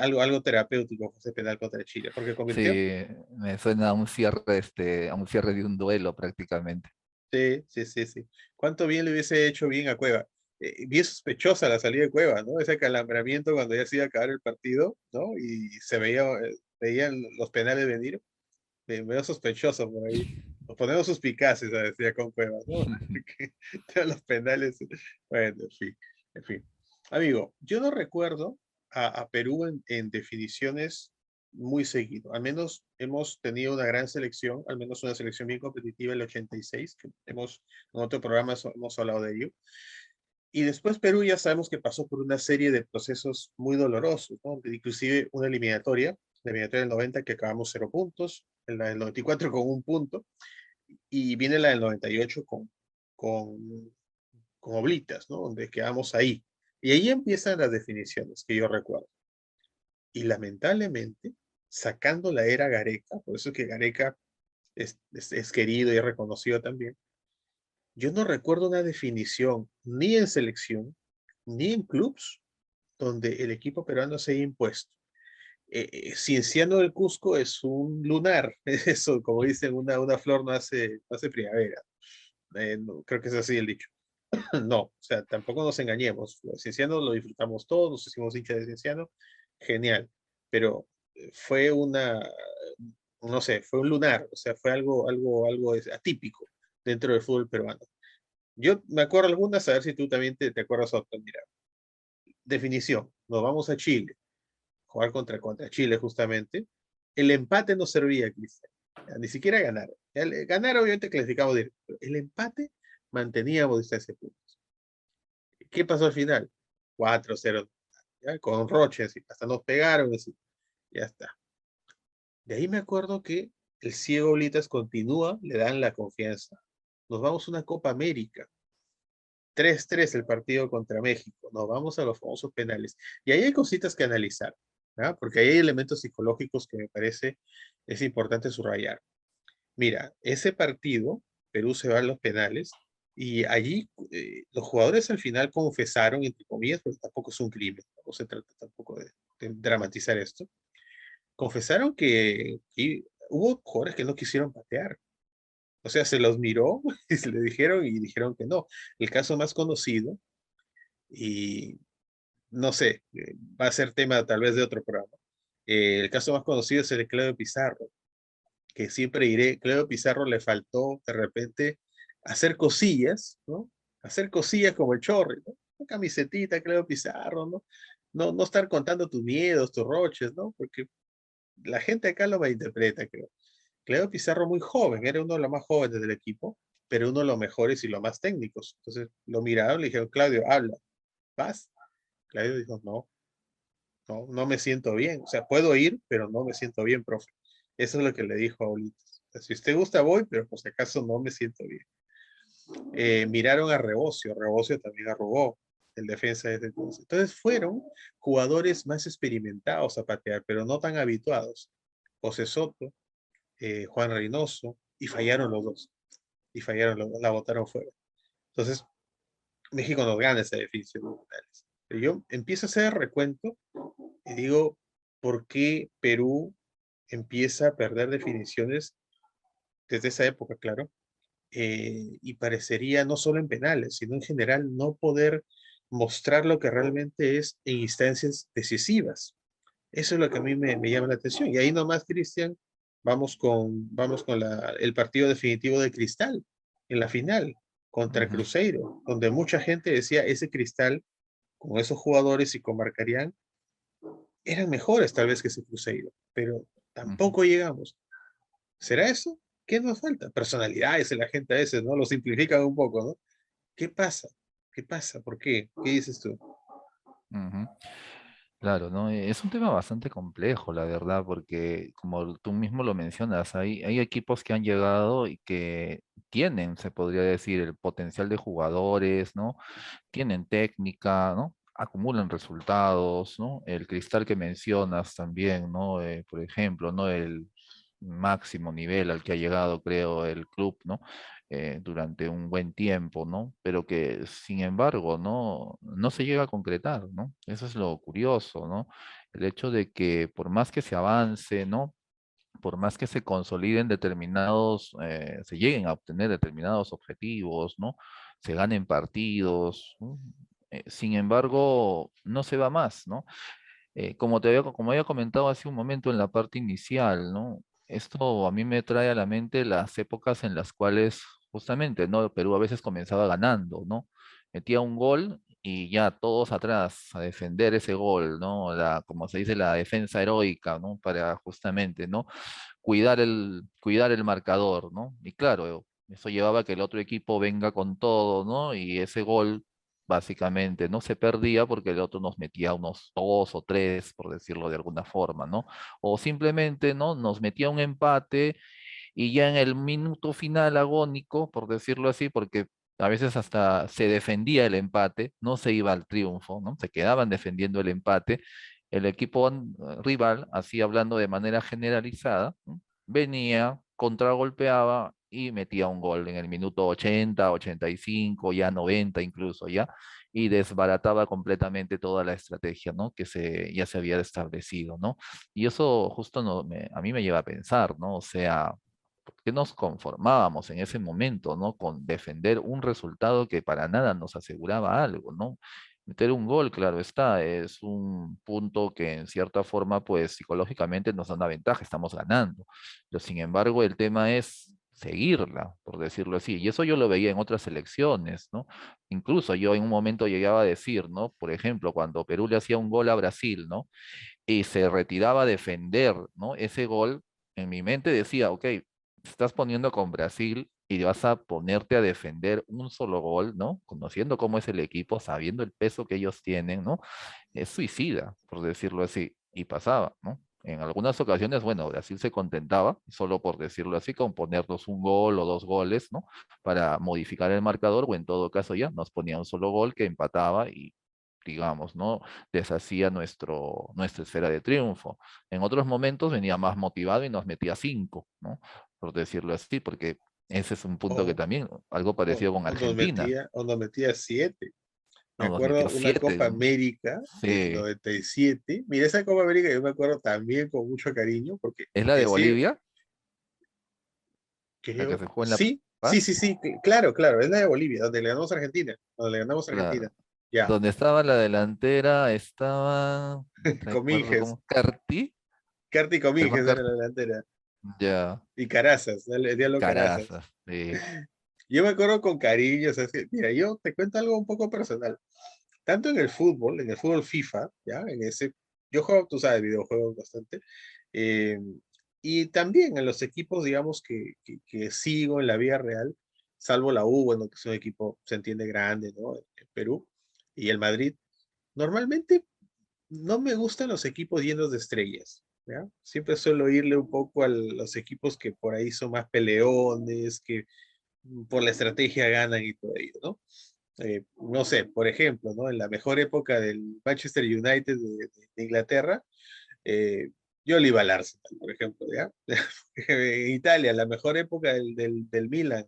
Algo terapéutico fue ese penal contra Chile, porque convirtió. Sí, me suena a un cierre, a un cierre de un duelo prácticamente. Sí, sí, sí, sí. ¿Cuánto bien le hubiese hecho bien a Cueva? Bien sospechosa la salida de Cueva, ¿no? Ese acalambramiento cuando ya se iba a acabar el partido, ¿no? Y se veían los penales venir, medio sospechoso por ahí. Nos ponemos suspicaces, decía con Cueva, ¿no? Porque todos los penales, bueno, en fin, en fin. Amigo, yo no recuerdo a Perú en definiciones muy seguido. Al menos hemos tenido una gran selección, al menos una selección bien competitiva el 86, que en otro programa hemos hablado de ello. Y después Perú ya sabemos que pasó por una serie de procesos muy dolorosos, ¿no? Inclusive una eliminatoria, la eliminatoria del 90 que acabamos 0 puntos, en la del 94 con 1 punto, y viene la del 98 con, con oblitas, ¿no? Donde quedamos ahí. Y ahí empiezan las definiciones que yo recuerdo. Y lamentablemente, sacando la era Gareca, por eso que Gareca es querido y reconocido también, yo no recuerdo una definición ni en selección, ni en clubs, donde el equipo peruano se haya impuesto. Cienciano del Cusco es un lunar, eso, como dicen, una flor no hace primavera. Creo que es así el dicho. No, o sea, tampoco nos engañemos. Los Cienciano lo disfrutamos todos, nos hicimos hinchas de Cienciano, genial. Pero fue no sé, fue un lunar, o sea, fue algo atípico dentro del fútbol peruano. Yo me acuerdo algunas, a ver si tú también te acuerdas otras. Mira, definición, nos vamos a Chile, jugar contra Chile justamente. El empate no servía, Cristian. Ni siquiera ganar. Ganar obviamente clasificamos directo. El empate manteníamos distancia de puntos. ¿Qué pasó al final? 4-0, ¿ya? Con Roche, así, hasta nos pegaron, así, ya está. De ahí me acuerdo que el ciego Blitas continúa, le dan la confianza. Nos vamos a una Copa América. 3-3 el partido contra México. Nos vamos a los famosos penales. Y ahí hay cositas que analizar, ¿ya? Porque ahí hay elementos psicológicos que me parece es importante subrayar. Mira, ese partido, Perú se va a los penales y allí los jugadores al final confesaron, entre comillas, porque tampoco es un crimen, no se trata tampoco de dramatizar esto, confesaron que hubo jugadores que no quisieron patear. O sea, se los miró y se le dijeron y dijeron que no. El caso más conocido, y no sé, va a ser tema tal vez de otro programa, el caso más conocido es el de Claudio Pizarro, que siempre diré, Claudio Pizarro le faltó de repente hacer cosillas, ¿no? Hacer cosillas como el Chorri, ¿no? Una camisetita, Claudio Pizarro, ¿no? No estar contando tus miedos, tus roches, ¿no? Porque la gente acá lo malinterpreta, creo. Claudio Pizarro muy joven, era uno de los más jóvenes del equipo, pero uno de los mejores y los más técnicos. Entonces lo miraron y le dijeron, Claudio, habla, vas. Claudio dijo, no me siento bien. O sea, puedo ir, pero no me siento bien, profe. Eso es lo que le dijo a Ulises. Si usted gusta, voy, pero por si acaso no me siento bien. Miraron a Rebocio también arrugó el defensa desde entonces. Entonces fueron jugadores más experimentados a patear, pero no tan habituados. José Soto, Juan Reynoso, y fallaron los dos. Y fallaron los dos, la botaron fuera. Entonces, México nos gana esa definición de penales. Pero yo empiezo a hacer recuento y digo, ¿por qué Perú empieza a perder definiciones desde esa época, claro? Y parecería no solo en penales, sino en general no poder mostrar lo que realmente es en instancias decisivas. Eso es lo que a mí me llama la atención. Y ahí nomás, Cristian, vamos con el partido definitivo de Cristal en la final contra Ujú, Cruzeiro, donde mucha gente decía ese Cristal, con esos jugadores y con Marcarián, eran mejores tal vez que ese Cruzeiro, pero ujú. tampoco llegamos. ¿Será eso? ¿Qué nos falta? Personalidades de la gente a veces, ¿no? Lo simplifican un poco, ¿no? ¿Qué pasa? ¿Qué pasa? ¿Por qué? ¿Qué dices tú? Ujú. Claro, ¿no? Es un tema bastante complejo, la verdad, porque como tú mismo lo mencionas, hay equipos que han llegado y que tienen, se podría decir, el potencial de jugadores, ¿no? Tienen técnica, ¿no? Acumulan resultados, ¿no? El Cristal que mencionas también, ¿no? Por ejemplo, ¿no? El máximo nivel al que ha llegado, creo, el club, ¿no? Durante un buen tiempo, ¿no? Pero que, sin embargo, no se llega a concretar, ¿no? Eso es lo curioso, ¿no? El hecho de que por más que se avance, ¿no? Por más que se consoliden determinados, se lleguen a obtener determinados objetivos, ¿no? Se ganen partidos, ¿no? Sin embargo, no se va más, ¿no? Como había comentado hace un momento en la parte inicial, ¿no? Esto a mí me trae a la mente las épocas en las cuales justamente, ¿no? Perú a veces comenzaba ganando, ¿no? Metía un gol y ya todos atrás a defender ese gol, ¿no? Como se dice, la defensa heroica, ¿no? Para justamente, ¿no? Cuidar el marcador, ¿no? Y claro, eso llevaba a que el otro equipo venga con todo, ¿no? Y ese gol básicamente no se perdía porque el otro nos metía unos dos o tres, por decirlo de alguna forma, ¿no? O simplemente, ¿no? Nos metía un empate y ya en el minuto final agónico, por decirlo así, porque a veces hasta se defendía el empate, no se iba al triunfo, ¿no? Se quedaban defendiendo el empate. El equipo rival, así hablando de manera generalizada, ¿no? Venía, contragolpeaba y metía un gol en el minuto 80, 85, ya 90 incluso, ya, y desbarataba completamente toda la estrategia, ¿no? Ya se había establecido, ¿no? Y eso justo a mí me lleva a pensar, ¿no? O sea, ¿por qué nos conformábamos en ese momento, ¿no? Con defender un resultado que para nada nos aseguraba algo, ¿no? Meter un gol, claro está, es un punto que en cierta forma, pues psicológicamente nos da una ventaja, estamos ganando. Pero sin embargo, el tema es seguirla, por decirlo así. Y eso yo lo veía en otras selecciones, ¿no? Incluso yo en un momento llegaba a decir, ¿no? Por ejemplo, cuando Perú le hacía un gol a Brasil, ¿no? Y se retiraba a defender, ¿no? Ese gol, en mi mente decía, ok, te estás poniendo con Brasil y vas a ponerte a defender un solo gol, ¿no? Conociendo cómo es el equipo, sabiendo el peso que ellos tienen, ¿no? Es suicida, por decirlo así, y pasaba, ¿no? En algunas ocasiones, bueno, Brasil se contentaba, solo por decirlo así, con ponernos un gol o dos goles, ¿no? Para modificar el marcador, o en todo caso ya nos ponía un solo gol que empataba y digamos, ¿no? Deshacía nuestra esfera de triunfo. En otros momentos venía más motivado y nos metía cinco, ¿no? Por decirlo así, porque ese es un punto que O, también, algo parecido con Argentina, o nos metía 7. Me ¿no? Nos metió acuerdo una siete, Copa ¿no? América del Sí. 97. Mira, esa Copa América yo me acuerdo también con mucho cariño, porque ¿Es la de ese, Bolivia? La que creo, se jugó en La sí, sí, sí, Paz. sí, claro, claro, es la de Bolivia, donde le ganamos a Argentina, donde le ganamos a Argentina. Claro. Ya, Donde estaba la delantera, estaba, recuerdo Cominges, cómo, Carti, Carti Germán Cominges era la Carti, delantera, ya, y Carazas, el Diablo Carazas. Carazas, sí. Yo me acuerdo con cariño, o sea, mira, yo te cuento algo un poco personal. Tanto en el fútbol FIFA, ¿ya? Yo juego, tú sabes, videojuegos bastante, eh, y también en los equipos, digamos, que sigo en la vida real, salvo la U, bueno, que es un equipo, se entiende, grande, ¿no? En Perú, y el Madrid, normalmente no me gustan los equipos llenos de estrellas, ¿ya? Siempre suelo irle un poco a los equipos que por ahí son más peleones, que por la estrategia ganan y todo ello, ¿no? No sé, por ejemplo, ¿no? En la mejor época del Manchester United de Inglaterra, eh, yo le iba al Arsenal, por ejemplo, ¿ya? En Italia, la mejor época del Milan,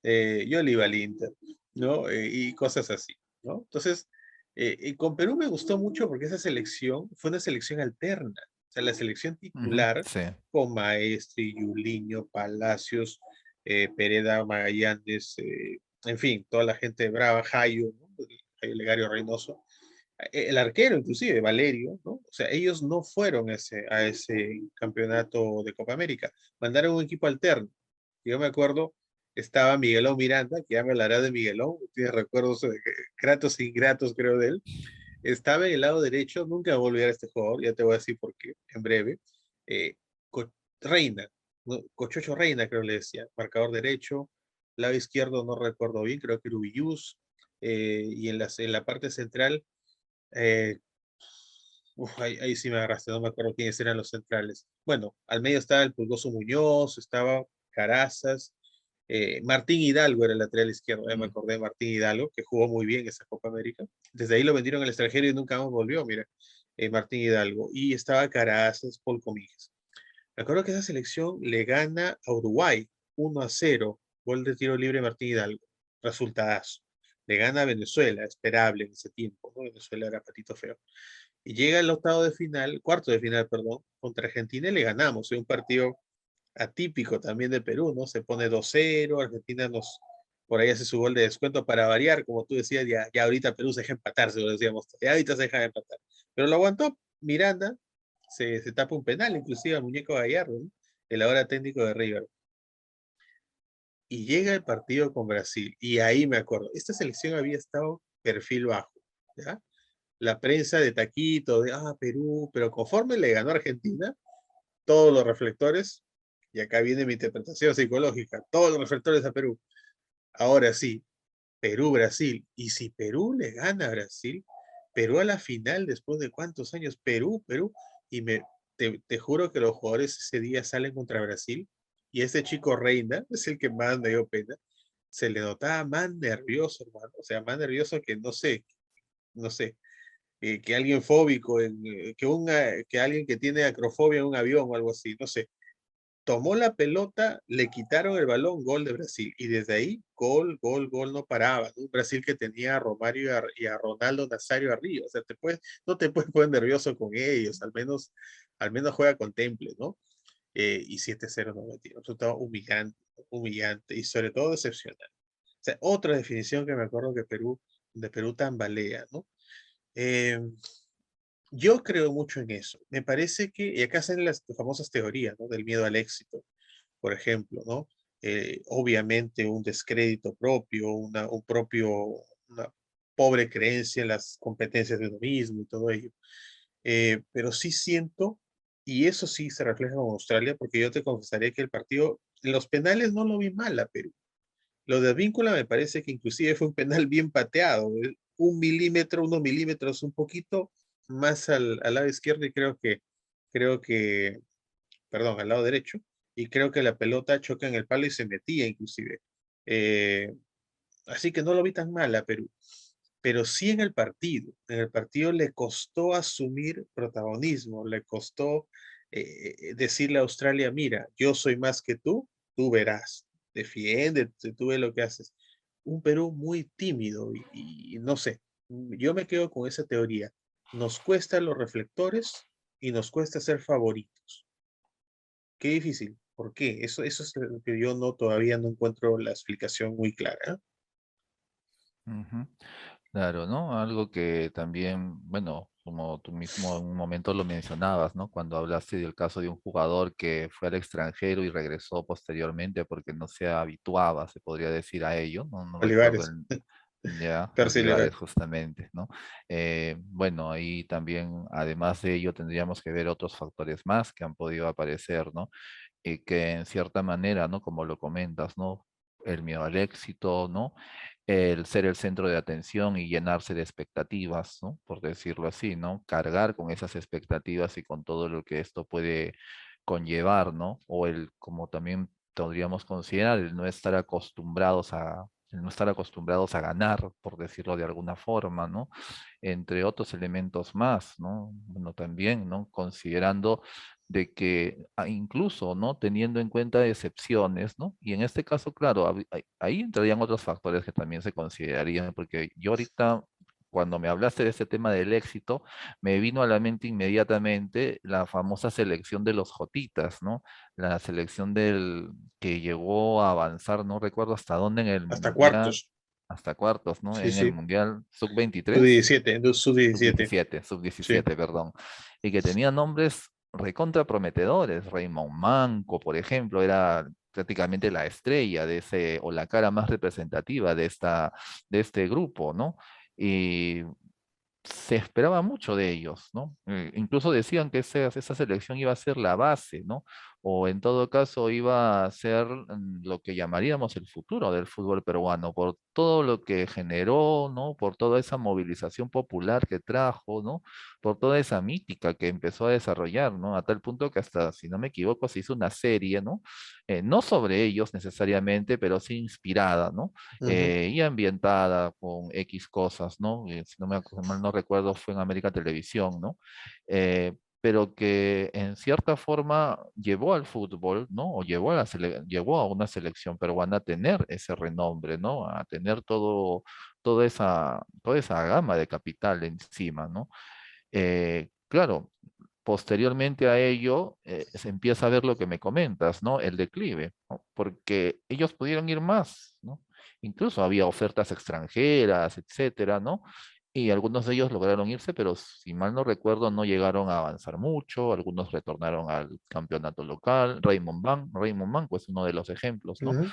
yo le iba al Inter, ¿no? Y cosas así, ¿no? Entonces, y con Perú me gustó mucho porque esa selección fue una selección alterna. O sea, la selección Ujú, titular sí. con Maestri, Yuliño, Palacios, Pereda, Magallanes, en fin, toda la gente brava, Jairo, ¿no? Jairo Legario Reynoso, el arquero inclusive, Valerio, ¿no? O sea, ellos no fueron a ese campeonato de Copa América, mandaron un equipo alterno. Yo me acuerdo, estaba Miguelón Miranda, que ya me hablará de Miguelón, tiene recuerdos gratos e ingratos creo de él. Estaba en el lado derecho, nunca voy a olvidar a este jugador, ya te voy a decir por qué, en breve. Eh, Reina, ¿no? Cochocho Reina creo le decía, marcador derecho, lado izquierdo no recuerdo bien, creo que era Ubillus, y en la parte central, eh, ahí sí me agarraste, no me acuerdo quiénes eran los centrales. Bueno, al medio estaba el Pulgoso Muñoz, estaba Carazas, Martín Hidalgo era el lateral izquierdo, ya me Mm. acordé de Martín Hidalgo, que jugó muy bien esa Copa América. Desde ahí lo vendieron al extranjero y nunca más volvió, mira, Martín Hidalgo. Y estaba Carazas, Paul Comín. Me acuerdo que esa selección le gana a Uruguay 1-0, gol de tiro libre de Martín Hidalgo, resultadazo. Le gana a Venezuela, esperable en ese tiempo, ¿no? Venezuela era patito feo. Y llega el octavo de final, cuarto de final, perdón, contra Argentina y le ganamos. Es un partido atípico también de Perú, ¿no? Se pone 2-0, Argentina por ahí hace su gol de descuento para variar, como tú decías, ya ahorita Perú se deja empatar, se lo decíamos, ya ahorita se deja empatar. Pero lo aguantó Miranda, se tapa un penal, inclusive al muñeco Gallardo, ¿no? El ahora técnico de River. Y llega el partido con Brasil, y ahí me acuerdo, esta selección había estado perfil bajo, ¿ya? La prensa de taquito, Perú, pero conforme le ganó a Argentina, todos los reflectores, y acá viene mi interpretación psicológica, todos los reflectores a Perú. Ahora sí, Perú-Brasil. Y si Perú le gana a Brasil, Perú a la final, después de cuántos años, Perú, y te juro que los jugadores ese día salen contra Brasil, y este chico Reina es el que más me dio pena, se le notaba más nervioso, hermano, o sea, más nervioso que no sé, que alguien fóbico, que alguien que tiene acrofobia en un avión o algo así, no sé. Tomó la pelota, le quitaron el balón, gol de Brasil. Y desde ahí, gol, gol, gol, no paraba, ¿no? Un Brasil que tenía a Romario y a Ronaldo Nazario arriba. O sea, no te puedes poner nervioso con ellos, al menos juega con temple, ¿no? Y 7-0 no metieron. Resultado humillante, humillante y sobre todo decepcionante. O sea, otra definición que me acuerdo que de Perú tambalea, ¿no? Eh, yo creo mucho en eso. Me parece que, y acá hacen las famosas teorías, ¿no? Del miedo al éxito, por ejemplo, ¿no? Obviamente un descrédito propio, una pobre creencia en las competencias de uno mismo y todo ello. Pero sí siento, y eso sí se refleja en Australia, porque yo te confesaré que el partido, en los penales no lo vi mal a Perú. Lo de Advíncula me parece que inclusive fue un penal bien pateado, 1 milímetro, 1 milímetros, un poquito más al lado izquierdo y creo que, perdón, al lado derecho, y creo que la pelota choca en el palo y se metía inclusive. Eh, Así que no lo vi tan mal a Perú, pero sí en el partido le costó asumir protagonismo, le costó decirle a Australia, mira, yo soy más que tú verás, defiéndete, tú ves lo que haces. Un Perú muy tímido y no sé, yo me quedo con esa teoría. Nos cuesta los reflectores y nos cuesta ser favoritos. Qué difícil. ¿Por qué? Eso es lo que yo todavía no encuentro la explicación muy clara. Ujú. Claro, ¿no? Algo que también, bueno, como tú mismo en un momento lo mencionabas, ¿no? Cuando hablaste del caso de un jugador que fue al extranjero y regresó posteriormente porque no se habituaba, se podría decir a ello, no recuerdo Olivares, ya, Percy Olivares Olivares. justamente, ¿no? Bueno, ahí también, además de ello, tendríamos que ver otros factores más que han podido aparecer, ¿no? Y que en cierta manera, ¿no? Como lo comentas, ¿no? El miedo al éxito, ¿no? El ser el centro de atención y llenarse de expectativas, ¿no? Por decirlo así, ¿no? Cargar con esas expectativas y con todo lo que esto puede conllevar, ¿no? O como también podríamos considerar, el no estar acostumbrados a ganar, por decirlo de alguna forma, ¿no? Entre otros elementos más, ¿no? Bueno, también, ¿no? Considerando de que incluso, ¿no? Teniendo en cuenta excepciones, ¿no? Y en este caso, claro, ahí entrarían otros factores que también se considerarían, porque yo ahorita, cuando me hablaste de este tema del éxito, me vino a la mente inmediatamente la famosa selección de los Jotitas, ¿no? La selección que llegó a avanzar, no recuerdo hasta dónde en el Hasta Mundial, cuartos. hasta cuartos, ¿no? Sí, En el sí. Mundial Sub-23. Sub-17, sub-17. Sub-17, Sí. sub-17, perdón, y que tenía nombres recontra prometedores. Raymond Manco, por ejemplo, era prácticamente la estrella o la cara más representativa de este grupo, ¿no? Y se esperaba mucho de ellos, ¿no? Incluso decían que esa selección iba a ser la base, ¿no? o en todo caso iba a ser lo que llamaríamos el futuro del fútbol peruano, por todo lo que generó, ¿no? Por toda esa movilización popular que trajo, ¿no? Por toda esa mítica que empezó a desarrollar, ¿no? A tal punto que hasta, si no me equivoco, se hizo una serie, ¿no? No sobre ellos necesariamente, pero sí inspirada, ¿no? Ujú, Y ambientada con X cosas, ¿no? Si no mal no recuerdo, fue en América Televisión, ¿no? Pero que en cierta forma llevó al fútbol, ¿no? O llevó a una selección peruana a tener ese renombre, ¿no? A tener toda esa gama de capital encima, ¿no? Claro, posteriormente a ello se empieza a ver lo que me comentas, ¿no? El declive, ¿no? Porque ellos pudieron ir más, ¿no? Incluso había ofertas extranjeras, etcétera, ¿no? Y algunos de ellos lograron irse, pero si mal no recuerdo, no llegaron a avanzar mucho. Algunos retornaron al campeonato local. Raymond Manco es uno de los ejemplos, ¿no? ujú.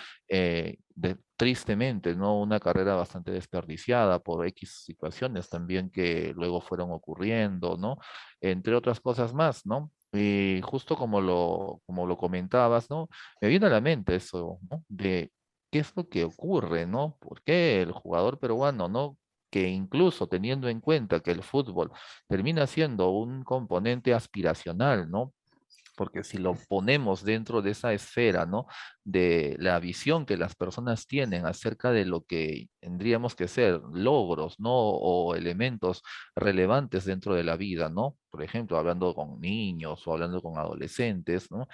Tristemente, ¿no? Una carrera bastante desperdiciada por X situaciones también que luego fueron ocurriendo, ¿no? Entre otras cosas más, ¿no? Y justo como lo comentabas, ¿no? Me viene a la mente eso, ¿no? De qué es lo que ocurre, ¿no? ¿Por qué el jugador peruano, ¿no? Que incluso teniendo en cuenta que el fútbol termina siendo un componente aspiracional, ¿no? Porque si lo ponemos dentro de esa esfera, ¿no? De la visión que las personas tienen acerca de lo que tendríamos que ser logros, ¿no? O elementos relevantes dentro de la vida, ¿no? Por ejemplo, hablando con niños o hablando con adolescentes, ¿no?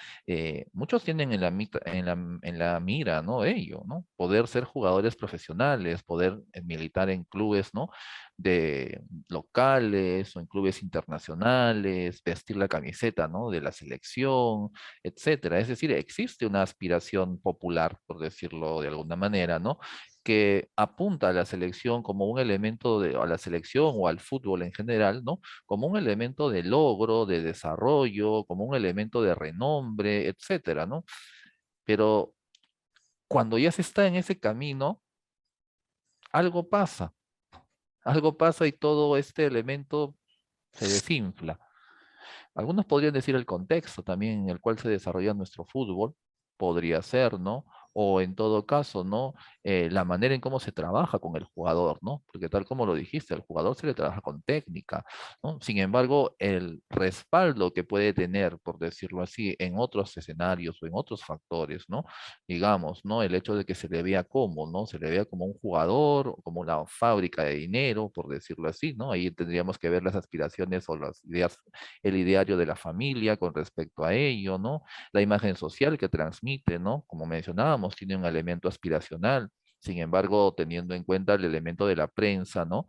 Muchos tienen en la mira, ¿no? Ello, ¿no? Poder ser jugadores profesionales, poder militar en clubes, ¿no? De locales o en clubes internacionales, vestir la camiseta, ¿no? De la selección, etcétera. Es decir, existe una aspiración popular, por decirlo de alguna manera, ¿no? Que apunta a la selección como un elemento a la selección o al fútbol en general, ¿no? Como un elemento de logro, de desarrollo, como un elemento de renombre, etcétera, ¿no? Pero cuando ya se está en ese camino, algo pasa. Algo pasa y todo este elemento se desinfla. Algunos podrían decir el contexto también en el cual se desarrolla nuestro fútbol, podría ser, ¿no? O en todo caso, ¿no? La manera en cómo se trabaja con el jugador, ¿no? Porque tal como lo dijiste, al jugador se le trabaja con técnica, ¿no? Sin embargo, el respaldo que puede tener, por decirlo así, en otros escenarios o en otros factores, ¿no? Digamos, ¿no? El hecho de que se le vea como, ¿no? Se le vea como un jugador, o como la fábrica de dinero, por decirlo así, ¿no? Ahí tendríamos que ver las aspiraciones o las ideas, el ideario de la familia con respecto a ello, ¿no? La imagen social que transmite, ¿no? Como mencionábamos, tiene un elemento aspiracional. Sin embargo, teniendo en cuenta el elemento de la prensa, ¿no?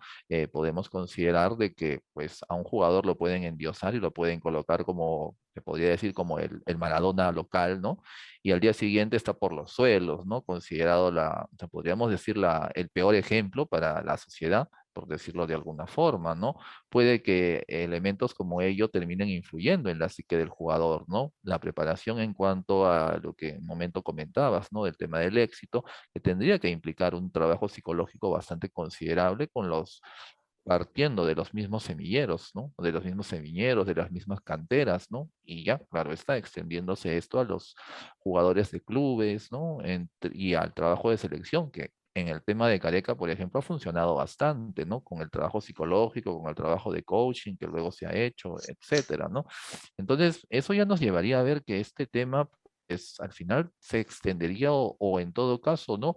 Podemos considerar de que, pues, a un jugador lo pueden endiosar y lo pueden colocar como, se podría decir, como el Maradona local, ¿no? Y al día siguiente está por los suelos, ¿no? Considerado podríamos decir, el peor ejemplo para la sociedad, por decirlo de alguna forma, ¿no? Puede que elementos como ello terminen influyendo en la psique del jugador, ¿no? La preparación en cuanto a lo que en un momento comentabas, ¿no? Del tema del éxito, que tendría que implicar un trabajo psicológico bastante considerable partiendo de los mismos semilleros, ¿no? De los mismos semilleros, de las mismas canteras, ¿no? Y ya, claro, está extendiéndose esto a los jugadores de clubes, ¿no? Y al trabajo de selección, que en el tema de Careca, por ejemplo, ha funcionado bastante, ¿no? Con el trabajo psicológico, con el trabajo de coaching que luego se ha hecho, etcétera, ¿no? Entonces, eso ya nos llevaría a ver que este tema, pues, al final se extendería o en todo caso, ¿no?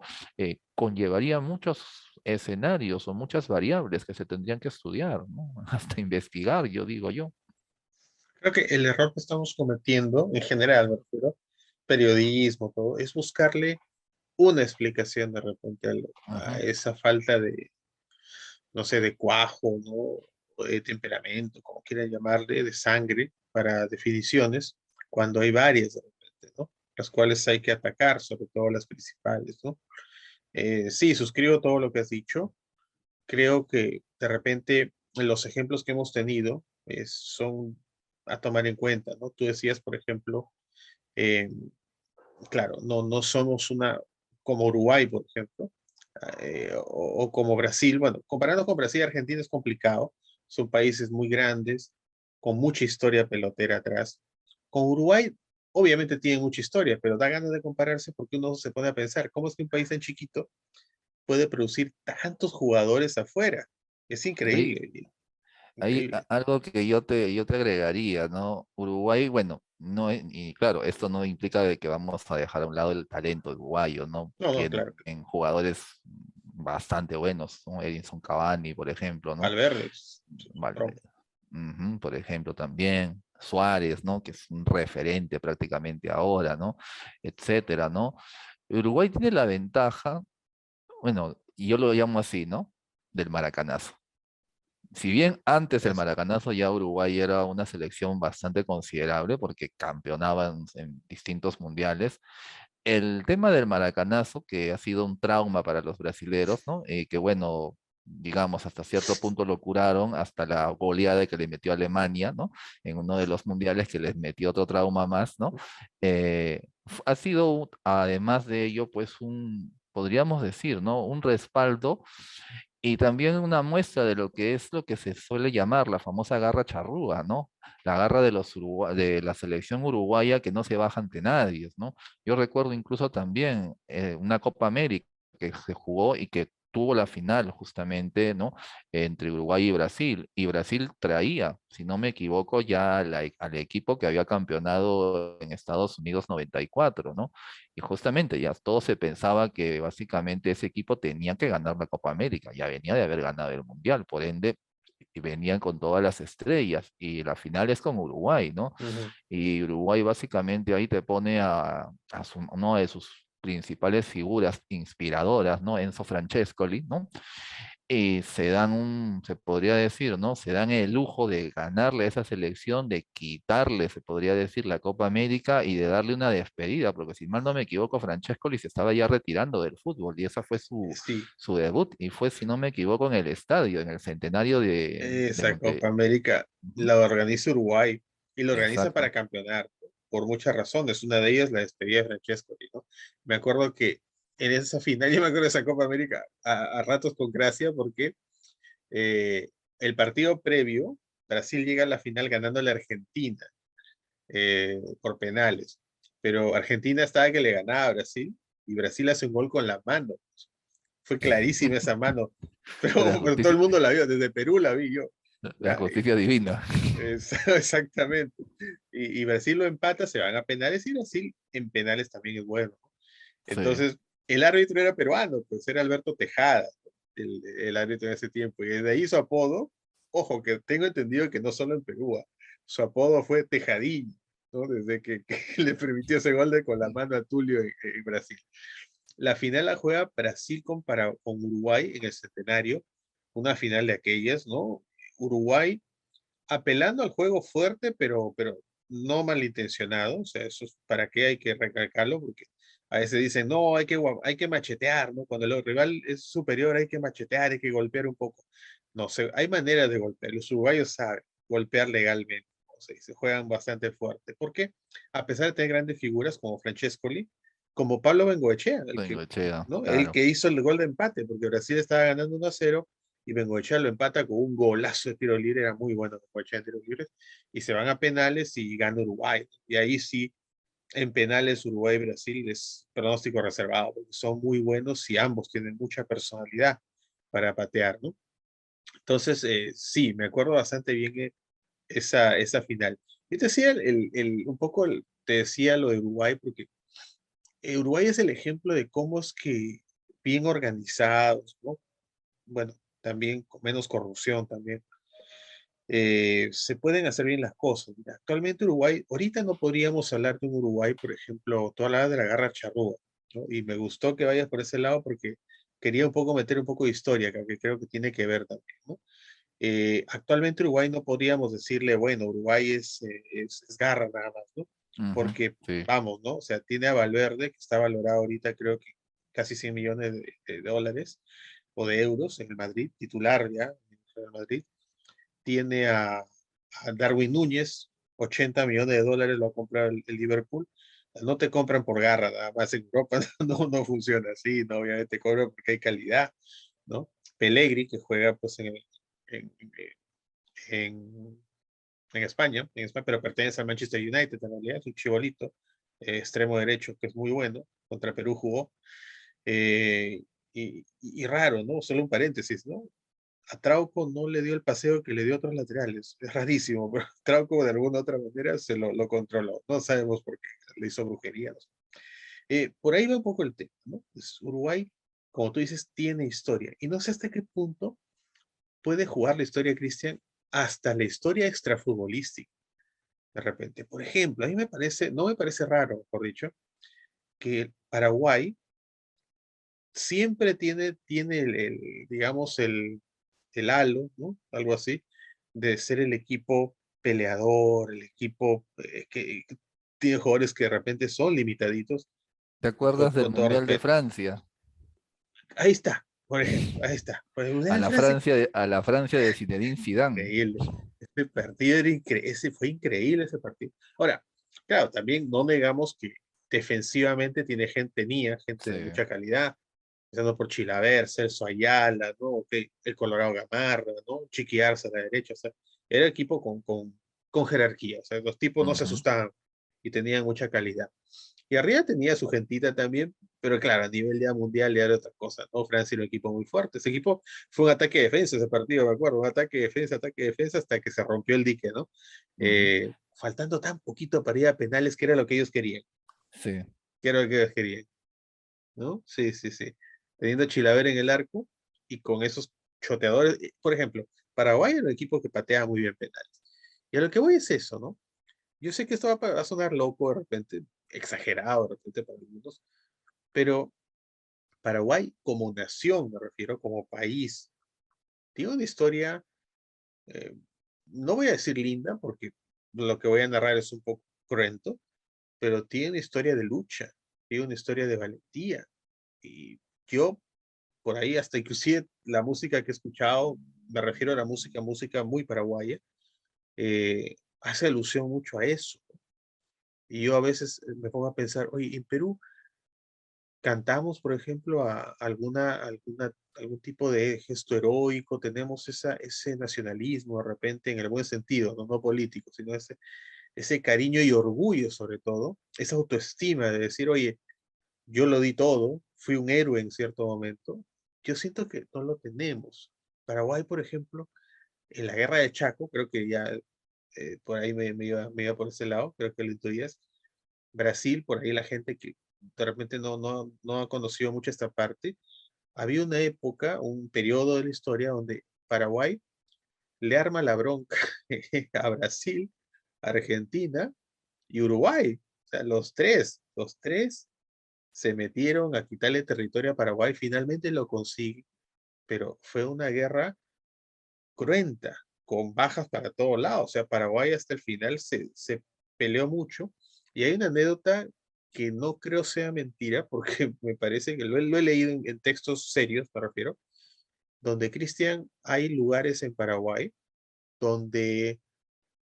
Conllevaría muchos escenarios o muchas variables que se tendrían que estudiar, ¿no? Hasta investigar, yo digo yo. Creo que el error que estamos cometiendo, en general, me refiero, periodismo, todo, es buscarle una explicación de repente a Ujú, esa falta de, no sé, de cuajo, ¿no? O de temperamento, como quieran llamarle, de sangre, para definiciones, cuando hay varias de repente, ¿no? Las cuales hay que atacar, sobre todo las principales, ¿no? Sí, suscribo todo lo que has dicho. Creo que de repente los ejemplos que hemos tenido son a tomar en cuenta, ¿no? Tú decías, por ejemplo, eh, claro, no somos una como Uruguay, por ejemplo, o como Brasil. Bueno, comparando con Brasil y Argentina es complicado. Son países muy grandes, con mucha historia pelotera atrás. Con Uruguay obviamente tienen mucha historia, pero da ganas de compararse porque uno se pone a pensar, ¿cómo es que un país tan chiquito puede producir tantos jugadores afuera? Es Ahí, increíble, ahí increíble. algo que yo te agregaría, ¿no? Uruguay, bueno, no, y claro, esto no implica de que vamos a dejar a un lado el talento uruguayo, ¿no? No, no, Tienen claro. jugadores bastante buenos, ¿no? Edinson Cavani, por ejemplo, ¿no? Valverde, es Vale, tronco. ujú, por ejemplo, también Suárez, ¿no? Que es un referente prácticamente ahora, ¿no? Etcétera, ¿no? Uruguay tiene la ventaja, bueno, y yo lo llamo así, ¿no? Del maracanazo. Si bien antes el maracanazo ya Uruguay era una selección bastante considerable porque campeonaban en distintos mundiales, el tema del maracanazo, que ha sido un trauma para los brasileros, ¿no? Que bueno, digamos, hasta cierto punto lo curaron, hasta la goleada que le metió a Alemania, ¿no? En uno de los mundiales que les metió otro trauma más, ¿no? Ha sido, además de ello, pues podríamos decir, ¿no? Un respaldo y también una muestra de lo que es lo que se suele llamar la famosa garra charrúa, ¿no? La garra de la selección uruguaya que no se baja ante nadie, ¿no? Yo recuerdo incluso también una Copa América que se jugó y que tuvo la final justamente, ¿no? Entre Uruguay y Brasil. Y Brasil traía, si no me equivoco, ya al equipo que había campeonado en Estados Unidos 94, ¿no? Y justamente ya todo se pensaba que básicamente ese equipo tenía que ganar la Copa América, ya venía de haber ganado el Mundial, por ende, y venían con todas las estrellas, y la final es con Uruguay, ¿no? Ujú. Y Uruguay básicamente ahí te pone uno de sus principales figuras inspiradoras, ¿no? Enzo Francescoli, ¿no? Y se podría decir, ¿no? Se dan el lujo de ganarle a esa selección, de quitarle, se podría decir, la Copa América y de darle una despedida, porque si mal no me equivoco, Francescoli se estaba ya retirando del fútbol y esa fue Sí, su debut y fue, si no me equivoco, en el estadio, en el centenario de esa Monte. Copa América Ujú, la organiza Uruguay y la organiza para exacto. campeonar por muchas razones. Una de ellas la despedida de Francesco, ¿no? Me acuerdo que en esa final, yo me acuerdo de esa Copa América a ratos con gracia porque eh, el partido previo, Brasil llega a la final ganando a la Argentina por penales, pero Argentina estaba que le ganaba a Brasil y Brasil hace un gol con la mano. Fue clarísima esa mano, La pero todo justicia, el mundo la vio, desde Perú la vi yo. la justicia divina. Exactamente. Y Brasil lo empata, se van a penales y Brasil en penales también es bueno. Sí. Entonces, el árbitro era peruano, pues era Alberto Tejada, el árbitro en ese tiempo. Y desde ahí su apodo, ojo, que tengo entendido que no solo en Perú, su apodo fue Tejadinho, ¿no? Desde que le permitió ese gol de con la mano a Tulio en Brasil. La final la juega Brasil con Uruguay en el centenario, una final de aquellas, ¿no? Uruguay apelando al juego fuerte, pero no malintencionado, o sea, eso es para qué hay que recalcarlo, porque a veces dicen, no, hay que machetear, ¿no? Cuando el rival es superior hay que machetear, hay que golpear un poco. No sé, hay maneras de golpear, los uruguayos saben golpear legalmente, o sea, y se juegan bastante fuerte, porque a pesar de tener grandes figuras como Francescoli, como Pablo Bengoechea, Bengoechea, ¿no? El claro. que hizo el gol de empate, porque Brasil estaba ganando 1-0 y Bengoechea lo empata con un golazo de tiro libre, era muy bueno Bengoechea en tiros libres, y se van a penales y gana Uruguay. Y ahí sí, en penales Uruguay y Brasil es pronóstico reservado, porque son muy buenos y ambos tienen mucha personalidad para patear, ¿no? Entonces, sí, me acuerdo bastante bien esa final. Yo te decía te decía lo de Uruguay, porque Uruguay es el ejemplo de cómo es que bien organizados, ¿no? Bueno, también con menos corrupción también, se pueden hacer bien las cosas. Mira, actualmente Uruguay, ahorita no podríamos hablar de un Uruguay, por ejemplo, tú hablabas de la garra charrúa, ¿no? Y me gustó que vayas por ese lado porque quería un poco meter un poco de historia, que creo que tiene que ver también, ¿no? Actualmente Uruguay no podríamos decirle, bueno, Uruguay es garra nada más, ¿no? Ujú, Porque, sí. vamos, ¿no? O sea, tiene a Valverde, que está valorado ahorita creo que casi 100 millones de dólares o de euros en el Madrid, titular ya en el Real Madrid. Tiene a Darwin Núñez, 80 millones de dólares lo ha comprado el Liverpool. No te compran por garra, nada más en Europa no funciona así, ¿no? Obviamente cobran porque hay calidad, ¿no? Pellegri, que juega pues en, en España, pero pertenece al Manchester United en realidad, es un chibolito, extremo derecho, que es muy bueno, contra Perú jugó. Eh, y raro, ¿no? Solo un paréntesis, ¿no? A Trauco no le dio el paseo que le dio a otros laterales. Es rarísimo, pero Trauco de alguna otra manera lo controló. No sabemos por qué, le hizo brujería. No sé. Por ahí va un poco el tema, ¿no? Pues Uruguay, como tú dices, tiene historia. Y no sé hasta qué punto puede jugar la historia, Cristian, hasta la historia extrafutbolística, de repente. Por ejemplo, a mí me parece, no me parece raro, por dicho, que Paraguay siempre tiene digamos, el halo, ¿no? Algo así, de ser el equipo peleador, el equipo que tiene jugadores que de repente son limitaditos, ¿Te acuerdas del con todo Mundial de respeto. Francia? Ahí está, por ejemplo, ahí está. Pues A Mundial de la Francia, Francia a la Francia de Zinedine Zidane. increíble. Ese partido era increíble, ese fue increíble ese partido. Ahora, claro, también no negamos que defensivamente tiene gente Sí. de mucha calidad, empezando por Chilaver, Celso Ayala, ¿no? El Colorado Gamarra, ¿no? Chiqui Arza a la derecha, o sea, era equipo con jerarquía, o sea, los tipos no se Ujú. asustaban y tenían mucha calidad. Y arriba tenía su gentita también, pero claro, a nivel ya mundial ya era otra cosa, ¿no? Francia era un equipo muy fuerte. Ese equipo fue un ataque-defensa ese partido, me acuerdo, un ataque-defensa, hasta que se rompió el dique, ¿no? Ujú. Faltando tan poquito para ir a penales, que era lo que ellos querían, Sí. que era lo que ellos querían, ¿no? Sí, sí, sí. Teniendo a Chilaver en el arco y con esos choteadores, por ejemplo, Paraguay era un equipo que patea muy bien penales. Y a lo que voy es eso, ¿no? Yo sé que esto va a sonar loco de repente, exagerado de repente para algunos, pero Paraguay como nación, me refiero, como país, tiene una historia, eh, no voy a decir linda, porque lo que voy a narrar es un poco cruento, pero tiene una historia de lucha, tiene una historia de valentía. Y yo, por ahí, hasta inclusive la música que he escuchado, me refiero a la música muy paraguaya, hace alusión mucho a eso. Y yo a veces me pongo a pensar, oye, en Perú cantamos, por ejemplo, a algún tipo de gesto heroico, tenemos ese nacionalismo de repente en el buen sentido, no, no político, sino ese cariño y orgullo sobre todo, esa autoestima de decir, oye, yo lo di todo, fui un héroe en cierto momento. Yo siento que no lo tenemos. Paraguay, por ejemplo, en la guerra de Chaco, creo que ya por ahí me iba por ese lado, creo que lo intuías. Brasil, por ahí la gente que de repente no ha conocido mucho esta parte, había una época, un periodo de la historia donde Paraguay le arma la bronca a Brasil, Argentina y Uruguay. O sea, los tres se metieron a quitarle territorio a Paraguay, finalmente lo consigue, pero fue una guerra cruenta, con bajas para todos lados. O sea, Paraguay hasta el final se peleó mucho. Y hay una anécdota que no creo sea mentira, porque me parece que lo he leído en textos serios, me refiero, donde, Cristian, hay lugares en Paraguay donde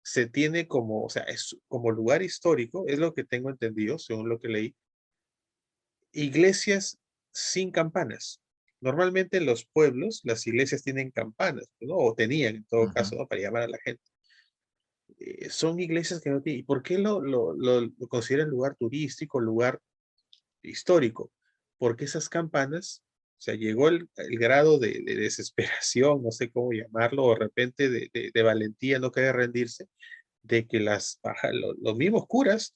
se tiene como, o sea, es como lugar histórico, es lo que tengo entendido, según lo que leí, iglesias sin campanas. Normalmente en los pueblos las iglesias tienen campanas, ¿no? O tenían en todo Ujú. caso, ¿no? Para llamar a la gente. Son iglesias que no tienen. ¿Y por qué lo consideran lugar turístico, lugar histórico? Porque esas campanas, o sea, llegó el grado de desesperación, no sé cómo llamarlo, o de repente de valentía, no querer rendirse, de que los mismos curas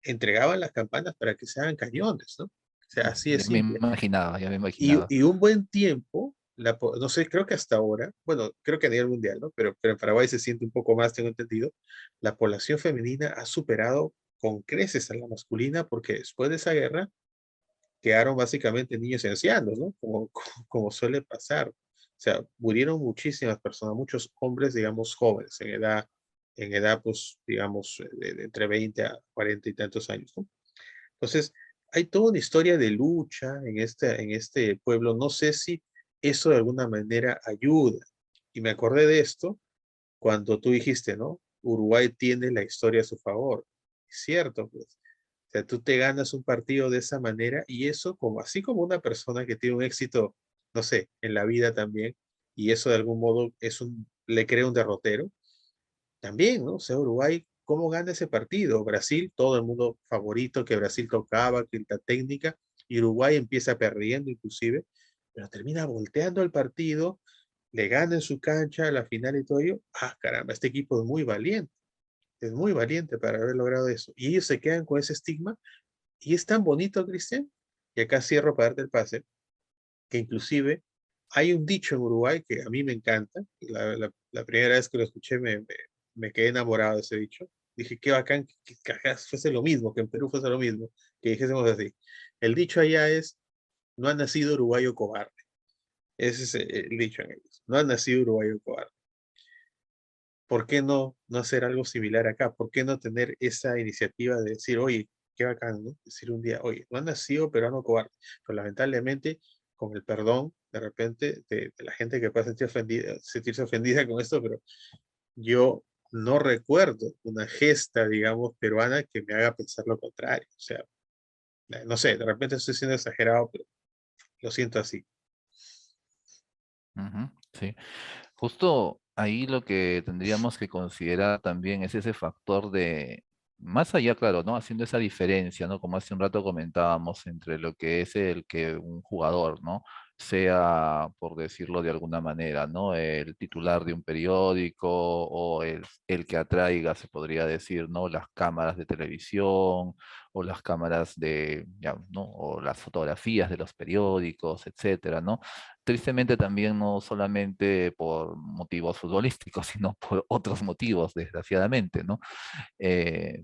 entregaban las campanas para que se hagan cañones, ¿no? O sea, así de Ya me simple. imaginaba, ya me imaginaba. Y un buen tiempo, no sé, creo que hasta ahora, bueno, creo que a nivel mundial, ¿no? Pero en Paraguay se siente un poco más, tengo entendido, la población femenina ha superado con creces a la masculina porque después de esa guerra quedaron básicamente niños y ancianos, ¿no? Como suele pasar. O sea, murieron muchísimas personas, muchos hombres, digamos, jóvenes, en edad, pues, digamos, de entre 20 a 40 y tantos años, ¿no? Entonces, hay toda una historia de lucha en este pueblo. No sé si eso de alguna manera ayuda. Y me acordé de esto cuando tú dijiste, ¿no? Uruguay tiene la historia a su favor. Es cierto, pues. O sea, tú te ganas un partido de esa manera y eso, como así como una persona que tiene un éxito, no sé, en la vida también, y eso de algún modo le crea un derrotero, también, ¿no? O sea, Uruguay, ¿cómo gana ese partido? Brasil, todo el mundo favorito, que Brasil tocaba, que la técnica, y Uruguay empieza perdiendo inclusive, pero termina volteando el partido, le gana en su cancha, la final y todo ello. Ah, caramba, este equipo es muy valiente para haber logrado eso. Y ellos se quedan con ese estigma, y es tan bonito, Cristian, y acá cierro para darte el pase, que inclusive hay un dicho en Uruguay que a mí me encanta. La primera vez que lo escuché me quedé enamorado de ese dicho. Dije, qué bacán que acá fuese lo mismo, que en Perú fuese lo mismo, que dijésemos así. El dicho allá es, no ha nacido uruguayo cobarde. Ese es el dicho en ellos. No ha nacido uruguayo cobarde. ¿Por qué no hacer algo similar acá? ¿Por qué no tener esa iniciativa de decir, oye, qué bacán, ¿no? Decir un día, oye, no han nacido peruano cobarde, pero lamentablemente, con el perdón, de repente, de la gente que puede sentirse ofendida con esto, pero yo no recuerdo una gesta, digamos, peruana que me haga pensar lo contrario. O sea, no sé, de repente estoy siendo exagerado, pero lo siento así. Ujú, sí. Justo ahí lo que tendríamos que considerar también es ese factor de, más allá, claro, ¿no? Haciendo esa diferencia, ¿no? Como hace un rato comentábamos, entre lo que es el que un jugador, ¿no? Sea, por decirlo de alguna manera, ¿no? El titular de un periódico o el que atraiga, se podría decir, ¿no? Las cámaras de televisión o las cámaras de, ya, ¿no? O las fotografías de los periódicos, etcétera, ¿no? Tristemente también no solamente por motivos futbolísticos, sino por otros motivos, desgraciadamente, ¿no?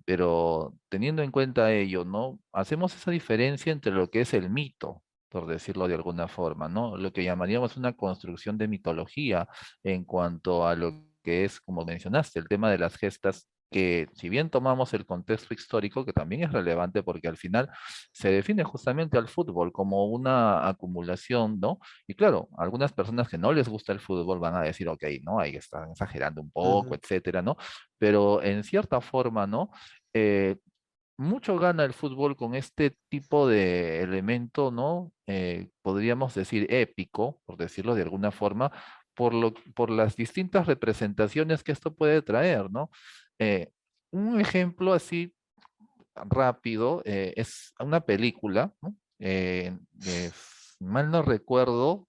Pero teniendo en cuenta ello, ¿no? Hacemos esa diferencia entre lo que es el mito, por decirlo de alguna forma, ¿no? Lo que llamaríamos una construcción de mitología en cuanto a lo que es, como mencionaste, el tema de las gestas, que si bien tomamos el contexto histórico, que también es relevante porque al final se define justamente al fútbol como una acumulación, ¿no? Y claro, algunas personas que no les gusta el fútbol van a decir, ok, ¿no? Ahí están exagerando un poco, Ujú, etcétera, ¿no? Pero en cierta forma, ¿no? Eh, mucho gana el fútbol con este tipo de elemento, ¿no? Podríamos decir épico, por decirlo de alguna forma, por las distintas representaciones que esto puede traer, ¿no? Eh, un ejemplo así rápido, es una película, ¿no? Si mal no recuerdo,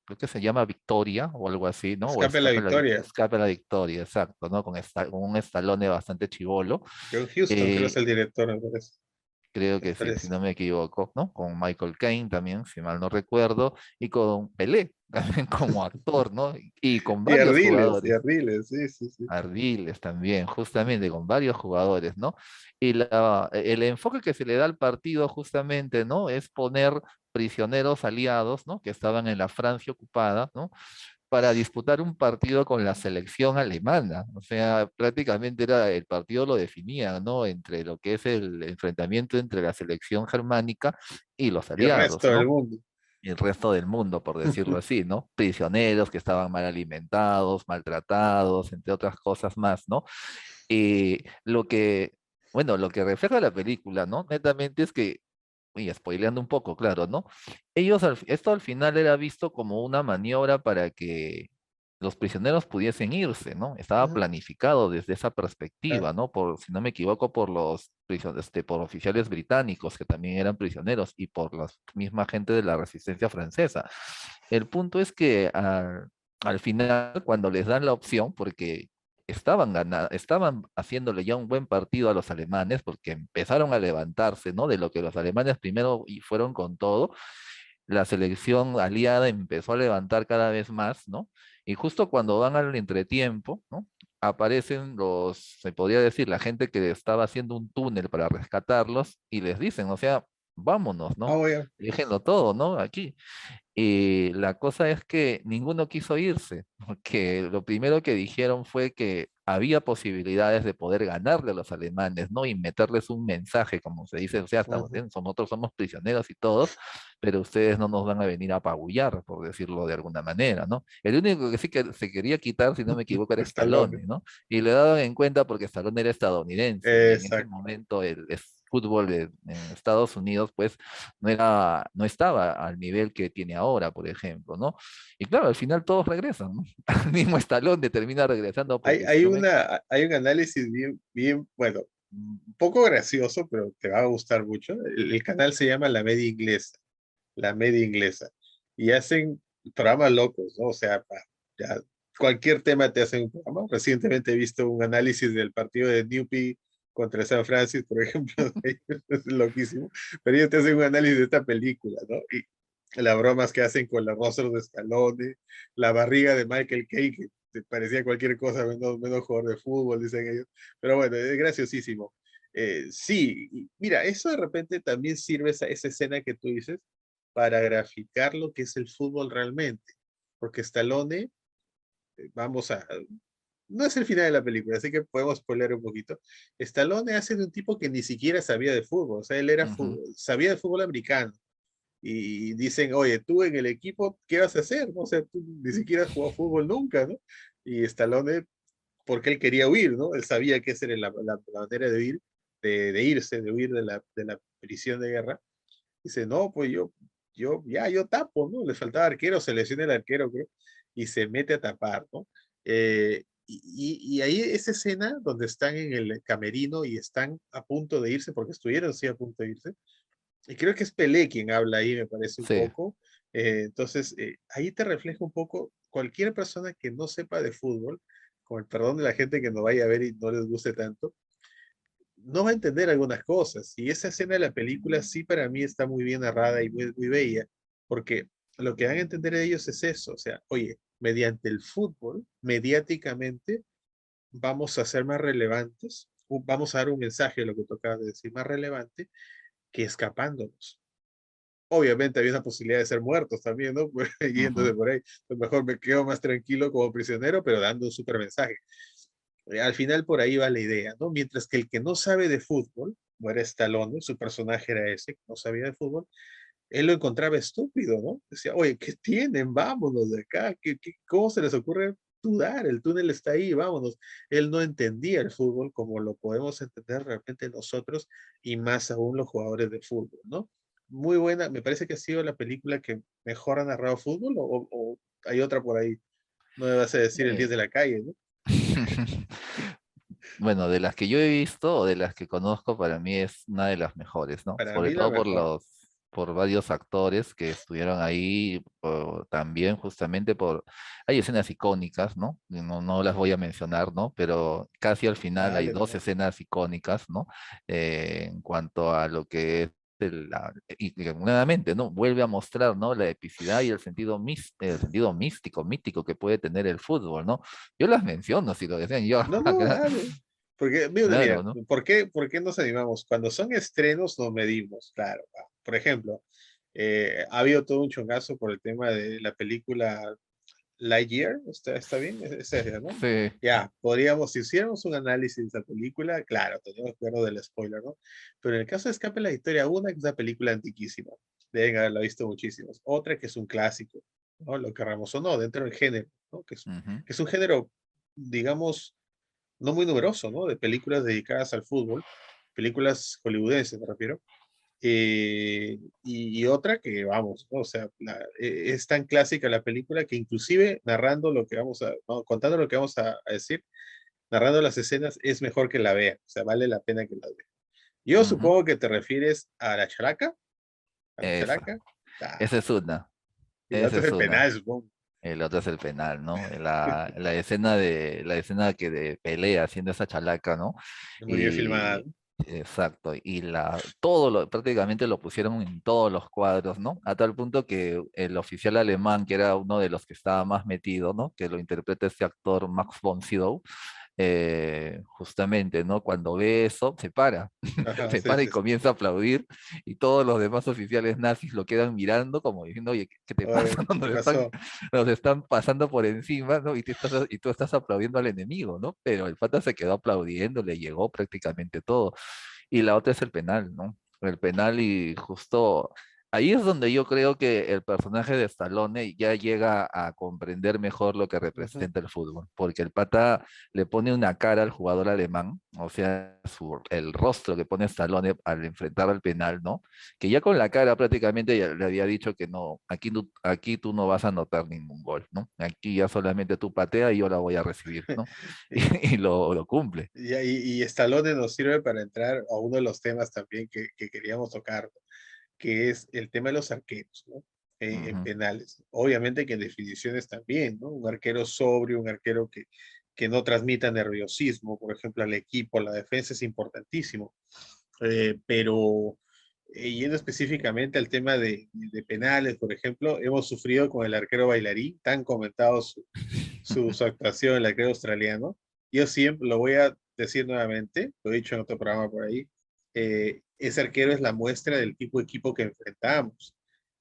creo que se llama Victoria o algo así, ¿no? O escape a la victoria. Escape a la Victoria, exacto, ¿no? Con un Stallone bastante chivolo. John Huston, creo que es Eh, el director, Creo me que sí, si parece. no me equivoco, ¿no? Con Michael Caine también, si mal no recuerdo, y con Pelé también como actor, ¿no? Y con varios Y jugadores. Ardiles, sí, sí, sí. Ardiles también, justamente con varios jugadores, ¿no? Y el enfoque que se le da al partido justamente, ¿no? Es poner prisioneros aliados, ¿no? Que estaban en la Francia ocupada, ¿no? Para disputar un partido con la selección alemana. O sea, prácticamente era el partido lo definía, ¿no? Entre lo que es el enfrentamiento entre la selección germánica y los Y el resto aliados, del ¿no? mundo. Y el resto del mundo, por decirlo así, ¿no? Prisioneros que estaban mal alimentados, maltratados, entre otras cosas más, ¿no? Y lo que refleja la película, ¿no? Netamente es que, y spoileando un poco, claro, ¿no? Esto al final era visto como una maniobra para que los prisioneros pudiesen irse, ¿no? Estaba Ujú, planificado desde esa claro. perspectiva, ¿no? Si no me equivoco, por por oficiales británicos que también eran prisioneros y por la misma gente de la resistencia francesa. El punto es que al final, cuando les dan la opción, porque estaban haciéndole ya un buen partido a los alemanes, porque empezaron a levantarse, ¿no? De lo que los alemanes primero y fueron con todo, la selección aliada empezó a levantar cada vez más, ¿no? Y justo cuando van al entretiempo, ¿no? Aparecen se podría decir, la gente que estaba haciendo un túnel para rescatarlos y les dicen, o sea, vámonos, Ah, ¿no? obvio. Déjenlo todo, ¿no? Aquí. Y la cosa es que ninguno quiso irse, porque lo primero que dijeron fue que había posibilidades de poder ganarle a los alemanes, ¿no? Y meterles un mensaje, como se dice, o sea, Ujú. nosotros somos prisioneros y todos, pero ustedes no nos van a venir a apabullar, por decirlo de alguna manera, ¿no? El único que sí que se quería quitar, si no me equivoco, era Stallone. Stallone, ¿no? Y le daban en cuenta porque Stallone era estadounidense y en ese Exacto. momento fútbol en Estados Unidos, pues no estaba al nivel que tiene ahora, por ejemplo, ¿no? Y claro, al final todos regresan, ¿no? Al mismo estalón termina regresando Hay, porque hay una, hay un análisis bien, bueno, un poco gracioso, pero te va a gustar mucho. El canal se llama La Media Inglesa, y hacen programas locos, ¿no? O sea, ya cualquier tema te hacen un programa. Recientemente he visto un análisis del partido de Newpie contra San Francisco, por ejemplo, es loquísimo, pero ellos te hacen un análisis de esta película, ¿no? Y las bromas que hacen con los rostros de Stallone, la barriga de Michael Caine, que te parecía cualquier cosa menos jugador de fútbol, dicen ellos. Pero bueno, es graciosísimo. Sí, y mira, eso de repente también sirve esa escena que tú dices para graficar lo que es el fútbol realmente. Porque Stallone, vamos a... No es el final de la película, así que podemos spoiler un poquito. Stallone hace de un tipo que ni siquiera sabía de fútbol, o sea, él Ujú. sabía de fútbol americano. Y dicen, oye, tú en el equipo, ¿qué vas a hacer? ¿No? O sea, tú ni siquiera has jugado fútbol nunca, ¿no? Y Stallone, porque él quería huir, ¿no? Él sabía que esa era la manera de huir, de irse, de huir de la prisión de guerra. Dice, no, pues yo tapo, ¿no? Le faltaba arquero, se lesiona el arquero, creo, y se mete a tapar, ¿no? Y ahí esa escena donde están en el camerino y están a punto de irse, porque estuvieron sí a punto de irse, y creo que es Pelé quien habla ahí, me parece un Sí. poco. Entonces, ahí te refleja un poco cualquier persona que no sepa de fútbol, con el perdón de la gente que no vaya a ver y no les guste tanto, no va a entender algunas cosas. Y esa escena de la película sí para mí está muy bien narrada y muy bella, porque lo que van a entender ellos es eso, o sea, oye, mediante el fútbol, mediáticamente, vamos a ser más relevantes, vamos a dar un mensaje de lo que tocaba de decir, más relevante que escapándonos. Obviamente había una posibilidad de ser muertos también, ¿no? Yéndose Ujú. por ahí. Mejor me quedo más tranquilo como prisionero, pero dando un super mensaje. Al final por ahí va la idea, ¿no? Mientras que el que no sabe de fútbol, no era Stallone, su personaje era ese, que no sabía de fútbol, él lo encontraba estúpido, ¿no? Decía, oye, ¿qué tienen? Vámonos de acá. ¿Cómo se les ocurre dudar? El túnel está ahí, vámonos. Él no entendía el fútbol como lo podemos entender realmente nosotros y más aún los jugadores de fútbol, ¿no? Muy buena, me parece que ha sido la película que mejor ha narrado fútbol o hay otra por ahí. No me vas a decir el 10 Eh, de la calle, ¿no? Bueno, de las que yo he visto o de las que conozco, para mí es una de las mejores, ¿no? Para Sobre mí la todo mejor. por varios actores que estuvieron ahí, también justamente hay escenas icónicas, ¿no? Y no las voy a mencionar, ¿no? Pero casi al final hay Dale dos nomás. escenas icónicas, ¿no? En cuanto a lo que es y nuevamente, ¿no? Vuelve a mostrar, ¿no? La epicidad y el sentido místico, mítico que puede tener el fútbol, ¿no? Yo las menciono, si lo desean, yo No, no, dale. Porque, mira, claro, ¿no? ¿por qué nos animamos? Cuando son estrenos nos medimos, claro. Por ejemplo, ha habido todo un chongazo por el tema de la película Lightyear, ¿está bien? Es esa, ¿no? Sí, Ya, podríamos, si hiciéramos un análisis de esa película, claro, teníamos que verlo del spoiler, ¿no? Pero en el caso de Escape de la Historia, una que es una película antiquísima, deben haberla visto muchísimos. Otra que es un clásico, ¿no? Lo querramos o no, dentro del género, ¿no? ujú, Que es un género, digamos, no muy numeroso, ¿no? De películas dedicadas al fútbol, películas hollywoodenses, me refiero. Y otra que, vamos, ¿no? O sea, es tan clásica la película que inclusive narrando lo que vamos a, no, contando lo que vamos a decir, narrando las escenas, es mejor que la vea, o sea, vale la pena que la vea. Yo ujú. supongo que te refieres a la Esa, chalaca, ah, esa es una, y la esa otra es es el una. penal, supongo. El otro es el penal, ¿no? La escena que de pelea haciendo esa chalaca, ¿no? Muy bien filmada, Y ¿no? exacto, y prácticamente lo pusieron en todos los cuadros, ¿no? A tal punto que el oficial alemán, que era uno de los que estaba más metido, ¿no? Que lo interpreta este actor Max von Sydow, justamente, ¿no? Cuando ve eso, se para, Ajá, se sí, para y sí, sí. comienza a aplaudir, y todos los demás oficiales nazis lo quedan mirando como diciendo, oye, ¿qué te pasa? Oye, ¿No? ¿qué pasó? Nos están pasando por encima, ¿no? Y tú estás aplaudiendo al enemigo, ¿no? Pero el pata se quedó aplaudiendo, le llegó prácticamente todo. Y la otra es el penal, ¿no? El penal y justo... ahí es donde yo creo que el personaje de Stallone ya llega a comprender mejor lo que Ujú. representa el fútbol, porque el pata le pone una cara al jugador alemán, o sea, el rostro que pone Stallone al enfrentar al penal, ¿no? Que ya con la cara prácticamente ya le había dicho que no, aquí tú no vas a anotar ningún gol, ¿no? Aquí ya solamente tú patea y yo la voy a recibir, ¿no? Y, Y lo cumple. y Stallone nos sirve para entrar a uno de los temas también que queríamos tocar, ¿no? Que es el tema de los arqueros, ¿no? En Ujú, penales. Obviamente que en definiciones también, ¿no? Un arquero sobrio, un arquero que no transmita nerviosismo, por ejemplo, al equipo, la defensa es importantísimo. Pero yendo específicamente al tema de penales, por ejemplo, hemos sufrido con el arquero bailarín, tan comentado su actuación, el arquero australiano. Yo siempre lo voy a decir nuevamente, lo he dicho en otro programa por ahí, ese arquero es la muestra del tipo de equipo que enfrentamos.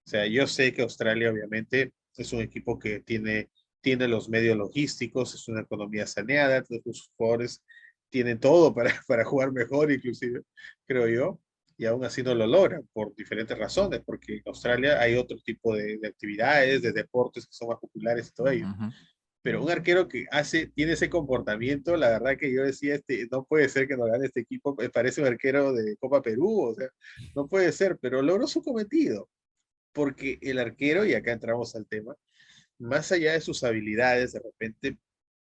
O sea, yo sé que Australia obviamente es un equipo que tiene los medios logísticos, es una economía saneada, sus jugadores tienen todo para jugar mejor, inclusive, creo yo, y aún así no lo logran por diferentes razones, porque en Australia hay otro tipo de actividades, de deportes que son más populares y todo ello. ujú. Pero un arquero que tiene ese comportamiento, la verdad que yo decía, no puede ser que no gane este equipo, me parece un arquero de Copa Perú, o sea, no puede ser, pero logró su cometido, porque el arquero, y acá entramos al tema, más allá de sus habilidades, de repente,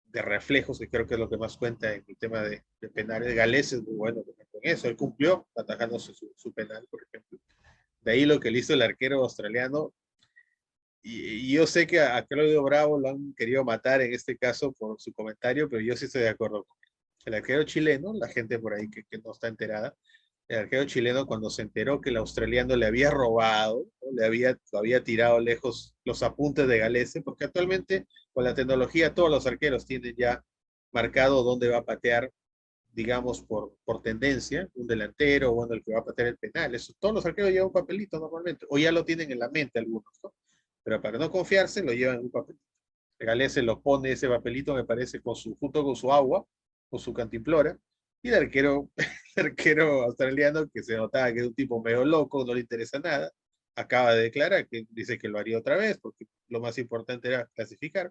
de reflejos, que creo que es lo que más cuenta en el tema de penales, Gales es muy bueno por ejemplo, en eso, él cumplió atajándose su penal, por ejemplo. De ahí lo que le hizo el arquero australiano, y yo sé que a Claudio Bravo lo han querido matar en este caso por su comentario, pero yo sí estoy de acuerdo con él. El arquero chileno, la gente por ahí que no está enterada, el arquero chileno cuando se enteró que el australiano le había robado, ¿no? Lo había tirado lejos los apuntes de Galese, porque actualmente con la tecnología todos los arqueros tienen ya marcado dónde va a patear, digamos, por tendencia, un delantero, bueno, el que va a patear el penal. Eso, todos los arqueros llevan un papelito normalmente, o ya lo tienen en la mente algunos, ¿no? Pero para no confiarse, lo llevan en un papelito. Galese lo pone ese papelito, me parece, junto con su agua, con su cantimplora, y el arquero, el arquero australiano, que se notaba que es un tipo medio loco, no le interesa nada, acaba de declarar que dice que lo haría otra vez, porque lo más importante era clasificar,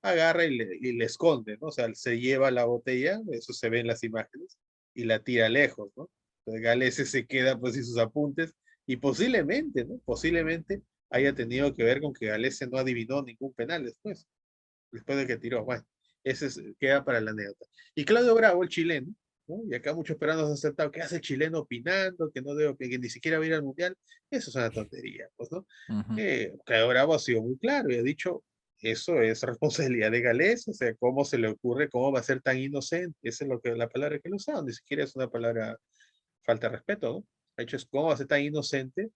agarra y le esconde, ¿no? O sea, se lleva la botella, eso se ve en las imágenes, y la tira lejos, ¿no? Entonces Galese se queda pues sin sus apuntes, y posiblemente, ¿no? Posiblemente haya tenido que ver con que Galese no adivinó ningún penal después de que tiró. Bueno, queda para la anécdota. Y Claudio Bravo, el chileno, ¿no? Y acá muchos peruanos han aceptado que hace el chileno opinando, que no debo, que ni siquiera va a ir al mundial. Eso es una tontería, pues, ¿no? Ujú. Claudio Bravo ha sido muy claro y ha dicho, eso es responsabilidad de Gales, o sea, ¿cómo se le ocurre, cómo va a ser tan inocente? Esa es la palabra que lo usaron, ni siquiera es una palabra falta de respeto, ¿no? De hecho, es cómo va a ser tan inocente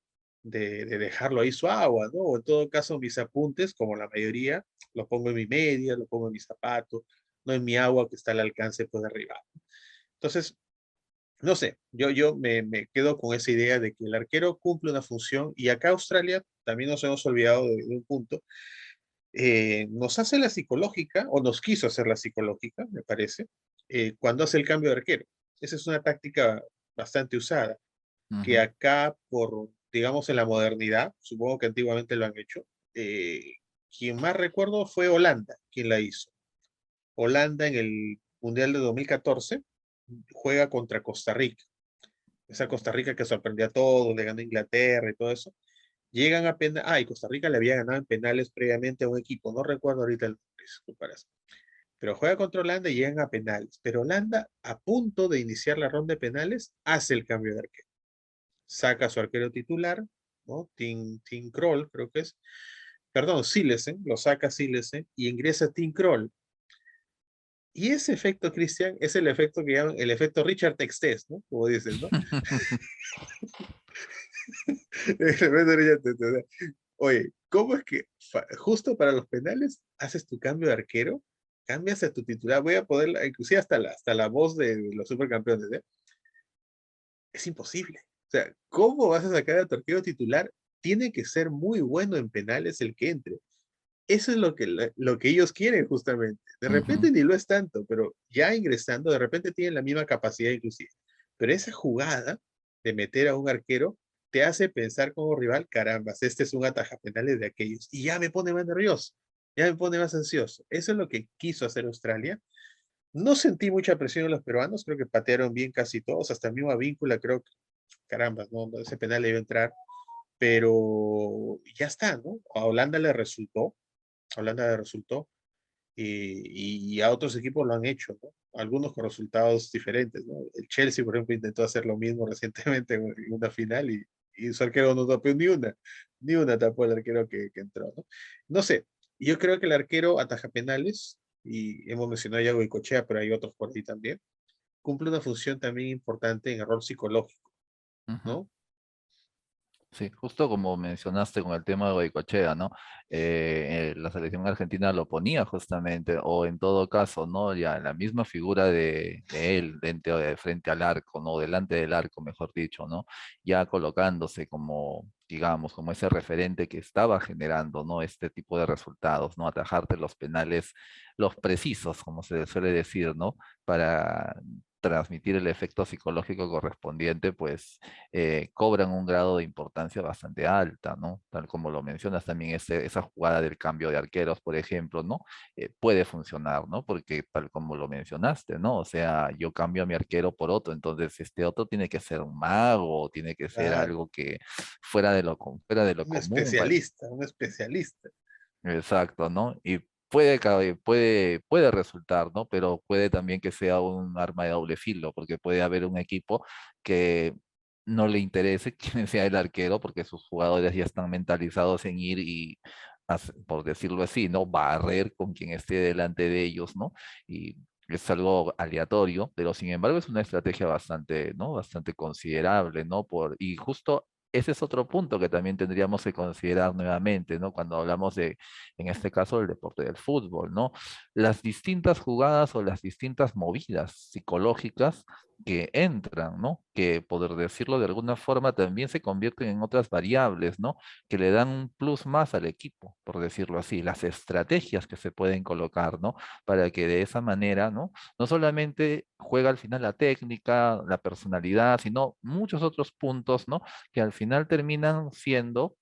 de dejarlo ahí su agua, ¿no? O en todo caso, mis apuntes, como la mayoría, los pongo en mi media, los pongo en mi zapato, no en mi agua que está al alcance pues, de arriba. Entonces, no sé, yo me quedo con esa idea de que el arquero cumple una función y acá Australia, también nos hemos olvidado de un punto, nos hace la psicológica, o nos quiso hacer la psicológica, me parece, cuando hace el cambio de arquero. Esa es una táctica bastante usada que Ujú. acá, digamos, en la modernidad, supongo que antiguamente lo han hecho, eh, quien más recuerdo fue Holanda, quien la hizo. Holanda en el Mundial de 2014 juega contra Costa Rica. Esa Costa Rica que sorprendió a todos, le ganó a Inglaterra y todo eso. Llegan a penales, y Costa Rica le había ganado en penales previamente a un equipo, no recuerdo ahorita el nombre, pero juega contra Holanda y llegan a penales. Pero Holanda, a punto de iniciar la ronda de penales, hace el cambio de arquero, saca a su arquero titular, ¿no? Tim Kroll, creo que es. Perdón, Silesen, lo saca Silesen y ingresa Tim Kroll. Y ese efecto, Cristian, es el efecto que llaman el efecto Richard Textes, ¿no? Como dicen, ¿no? El efecto Richard Textes. Oye, ¿cómo es que justo para los penales haces tu cambio de arquero? Cambias a tu titular. Voy a poder, inclusive hasta la voz de los supercampeones, ¿eh? Es imposible. O sea, ¿cómo vas a sacar a tu arquero titular? Tiene que ser muy bueno en penales el que entre. Eso es lo que ellos quieren justamente. De Ujú. repente ni lo es tanto, pero ya ingresando, de repente tienen la misma capacidad inclusive. Pero esa jugada de meter a un arquero te hace pensar como rival, carambas, este es un atajapenales de aquellos, y ya me pone más nervioso, ya me pone más ansioso. Eso es lo que quiso hacer Australia. No sentí mucha presión en los peruanos, creo que patearon bien casi todos, hasta el mismo Víncula, creo que, carambas, no, ese penal le iba a entrar, pero ya está, ¿no? A Holanda le resultó, a Holanda le resultó, y a otros equipos lo han hecho, ¿no? Algunos con resultados diferentes, ¿no? El Chelsea, por ejemplo, intentó hacer lo mismo recientemente en una final y su arquero no tapó ni una tapó el arquero que entró, ¿no? No sé, yo creo que el arquero ataja penales, y hemos mencionado ya a Goicoechea, pero hay otros por ahí también, cumple una función también importante en el rol psicológico, Ujú. ¿no? Sí, justo como mencionaste con el tema de Goicoechea, ¿no? La selección argentina lo ponía justamente, o en todo caso, ¿no? Ya la misma figura de él dentro de frente al arco, ¿no? Delante del arco, mejor dicho, ¿no? Ya colocándose como, digamos, como ese referente que estaba generando, ¿no? Este tipo de resultados, ¿no? Atajarte los penales, los precisos, como se suele decir, ¿no? Para transmitir el efecto psicológico correspondiente, pues cobran un grado de importancia bastante alta, ¿no? Tal como lo mencionas también, esa jugada del cambio de arqueros, por ejemplo, ¿no? Puede funcionar, ¿no? Porque tal como lo mencionaste, ¿no? O sea, yo cambio a mi arquero por otro, entonces este otro tiene que ser un mago, tiene que ser Claro, algo que fuera de lo común. un especialista. Exacto, ¿no? Y puede resultar, ¿no? Pero puede también que sea un arma de doble filo, porque puede haber un equipo que no le interese quién sea el arquero, porque sus jugadores ya están mentalizados en ir y, por decirlo así, ¿no? Barrer con quien esté delante de ellos, ¿no? Y es algo aleatorio, pero sin embargo es una estrategia bastante, ¿no? Bastante considerable, ¿no? Y justo ese es otro punto que también tendríamos que considerar nuevamente, ¿no? Cuando hablamos de, en este caso, del deporte del fútbol, ¿no? Las distintas jugadas o las distintas movidas psicológicas que entran, ¿no? Que, por decirlo de alguna forma, también se convierten en otras variables, ¿no? Que le dan un plus más al equipo, por decirlo así, las estrategias que se pueden colocar, ¿no? Para que de esa manera, ¿no? No solamente juega al final la técnica, la personalidad, sino muchos otros puntos, ¿no? Que al final terminan siendo,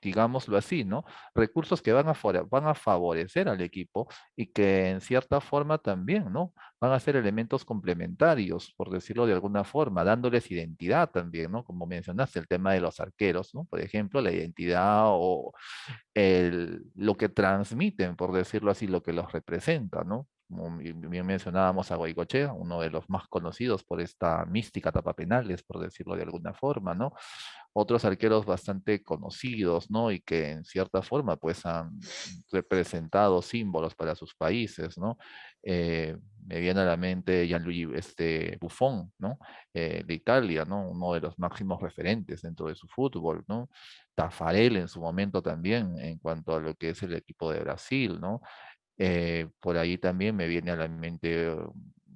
digámoslo así, ¿no? Recursos que van a favorecer al equipo y que en cierta forma también, ¿no? Van a ser elementos complementarios, por decirlo de alguna forma, dándoles identidad también, ¿no? Como mencionaste, el tema de los arqueros, ¿no? Por ejemplo, la identidad o lo que transmiten, por decirlo así, lo que los representa, ¿no? Como bien mencionábamos a Goicoechea, uno de los más conocidos por esta mística tapapenales, por decirlo de alguna forma, ¿no? Otros arqueros bastante conocidos, ¿no? Y que en cierta forma, pues, han representado símbolos para sus países, ¿no? Me viene a la mente Gianluigi Buffon, ¿no? De Italia, ¿no? Uno de los máximos referentes dentro de su fútbol, ¿no? Tafarel en su momento también, en cuanto a lo que es el equipo de Brasil, ¿no? Por ahí también me viene a la mente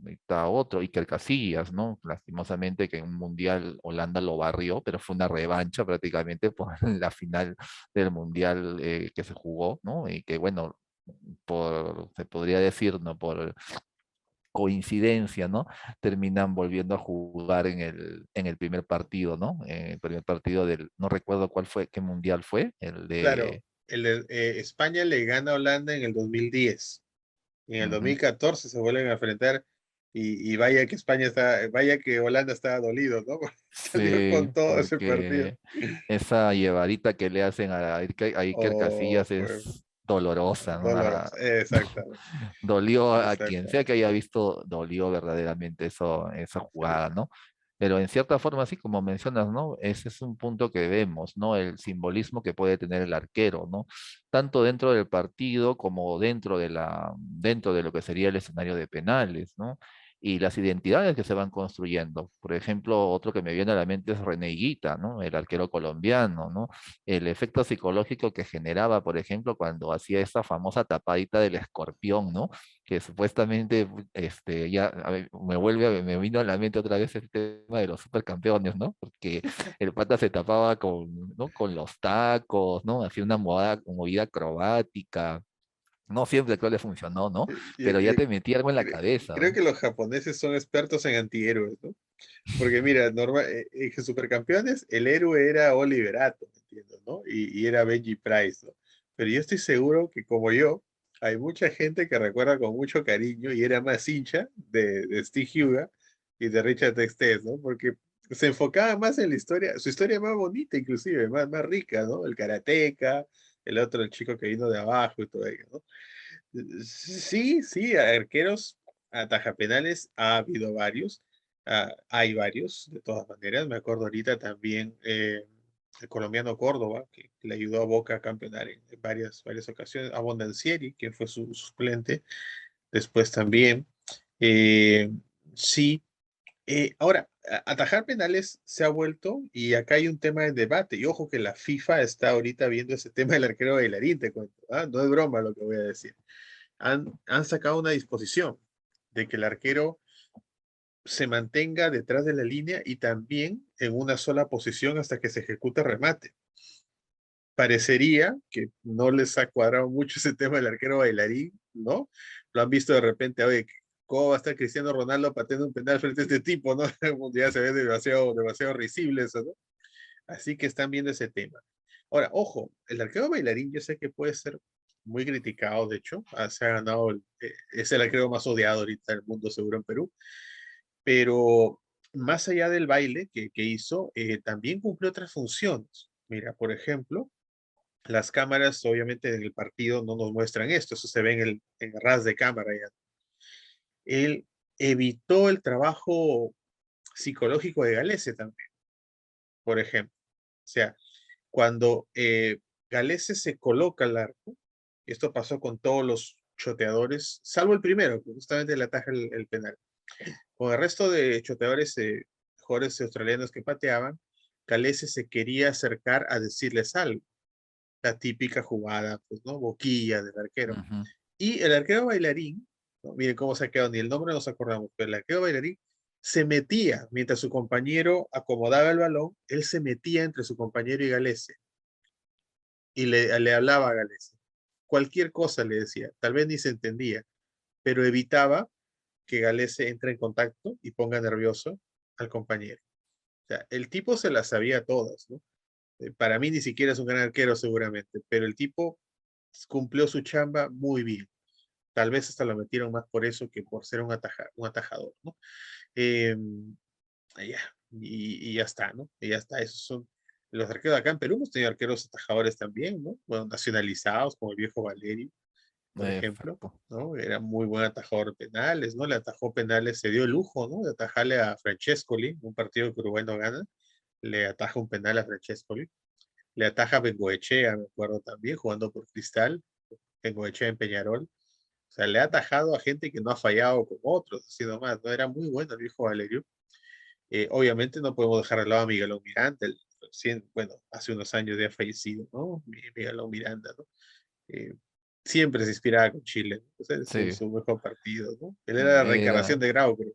está otro, Iker Casillas, ¿no? Lastimosamente que en un mundial Holanda lo barrió, pero fue una revancha prácticamente por la final del mundial que se jugó, ¿no? Y que bueno, se podría decir, ¿no? Por coincidencia, ¿no? Terminan volviendo a jugar en el primer partido, ¿no? En el primer partido no recuerdo cuál fue, qué mundial fue, el Claro, de... España le gana a Holanda en el 2010. En el Ujú. 2014 se vuelven a enfrentar y vaya que vaya que Holanda estaba dolido, ¿no? Salió Sí, con todo ese partido. porque esa llevadita que le hacen a Iker Oh, Casillas fue es dolorosa, ¿no? doloroso. Exactamente, Dolió a quien sea que exactamente. haya visto, dolió verdaderamente esa jugada, ¿no? Pero en cierta forma, así como mencionas, ¿no? Ese es un punto que vemos, ¿no? El simbolismo que puede tener el arquero, ¿no? Tanto dentro del partido como dentro de lo que sería el escenario de penales, ¿no? Y las identidades que se van construyendo. Por ejemplo, otro que me viene a la mente es René Higuita, ¿no? El arquero colombiano, ¿no? El efecto psicológico que generaba, por ejemplo, cuando hacía esa famosa tapadita del escorpión, ¿no? Que supuestamente, ya me vino a la mente otra vez el tema de los supercampeones, ¿no? Porque el pata se tapaba ¿no? Con los tacos, ¿no? Hacía una movida acrobática. No siempre creo le funcionó, ¿no? Yo- Pero ya yo te metí algo en la creo cabeza, creo ¿no? que los japoneses son expertos en antihéroes, ¿no? Porque mira, en Supercampeones el héroe era Oliver Atom, entiendo, ¿no? Y era Benji Price, ¿no? Pero yo estoy seguro que como yo, hay mucha gente que recuerda con mucho cariño y era más hincha de Steve Huga y de Richard Textes, ¿no? Porque se enfocaba más en la historia, su historia más bonita inclusive, más rica, ¿no? El karateca, el otro, el chico que vino de abajo y todo ello, ¿no? Sí, sí, arqueros atajapenales ha habido varios, hay varios, de todas maneras. Me acuerdo ahorita también el colombiano Córdoba, que le ayudó a Boca a campeonar en varias ocasiones, a Bondancieri, que fue su suplente, después también. Eh, sí, ahora, atajar penales se ha vuelto, y acá hay un tema de debate, y ojo que la FIFA está ahorita viendo ese tema del arquero bailarín, te cuento, ¿ah? No es broma lo que voy a decir. Han sacado una disposición de que el arquero se mantenga detrás de la línea y también en una sola posición hasta que se ejecute remate. Parecería que no les ha cuadrado mucho ese tema del arquero bailarín, ¿no? Lo han visto de repente, oye, ¿cómo va a estar Cristiano Ronaldo pateando un penal frente a este tipo, ¿no? Ya se ve demasiado risible eso, ¿no? Así que están viendo ese tema. Ahora, ojo, el arquero bailarín yo sé que puede ser muy criticado, de hecho, se ha ganado, es el arquero más odiado ahorita del mundo seguro en Perú, pero más allá del baile que hizo, también cumplió otras funciones. Mira, por ejemplo, las cámaras obviamente en el partido no nos muestran esto, eso se ve en el ras de cámara ya. Él evitó el trabajo psicológico de Galese también, por ejemplo. O sea, cuando Galese se coloca al arco, esto pasó con todos los choteadores, salvo el primero, que justamente le ataja el penal. Con el resto de choteadores, jugadores australianos que pateaban, Galese se quería acercar a decirles algo. La típica jugada, pues, ¿no? Boquilla del arquero. Ujú. Y el arquero bailarín, ¿no? Miren cómo se ha quedado, ni el nombre nos acordamos, pero el arquero bailarín se metía, mientras su compañero acomodaba el balón, él se metía entre su compañero y Galese y le hablaba a Galese. Cualquier cosa le decía, tal vez ni se entendía, pero evitaba que Galese entre en contacto y ponga nervioso al compañero. O sea, el tipo se las sabía todas, ¿no? Para mí ni siquiera es un gran arquero seguramente, pero el tipo cumplió su chamba muy bien. Tal vez hasta lo metieron más por eso que por ser un atajador, ¿no? Eh, ya, y ya está, ¿no? Y ya está, esos son los arqueros acá en Perú. Hemos tenido arqueros atajadores también, ¿no? Bueno, nacionalizados, como el viejo Valerio, por ejemplo, Exacto. ¿no? Era muy buen atajador de penales, ¿no? Le atajó penales, se dio el lujo, ¿no? De atajarle a Francescoli, un partido que Uruguay no gana, le ataja un penal a Francescoli, le ataja a Bengoechea, me acuerdo también, jugando por Cristal, Bengoechea en Peñarol. O sea, le ha atajado a gente que no ha fallado como otros, así nomás, ¿no? Era muy bueno el viejo Valerio. Obviamente no podemos dejar al lado a Miguelón Miranda, bueno, hace unos años ya fallecido, ¿no? Miguelón Miranda, ¿no? Eh, siempre se inspiraba con Chile, ¿no? O sea, Sí, su mejor partido, ¿no? Él era la reencarnación era, de Grau, creo.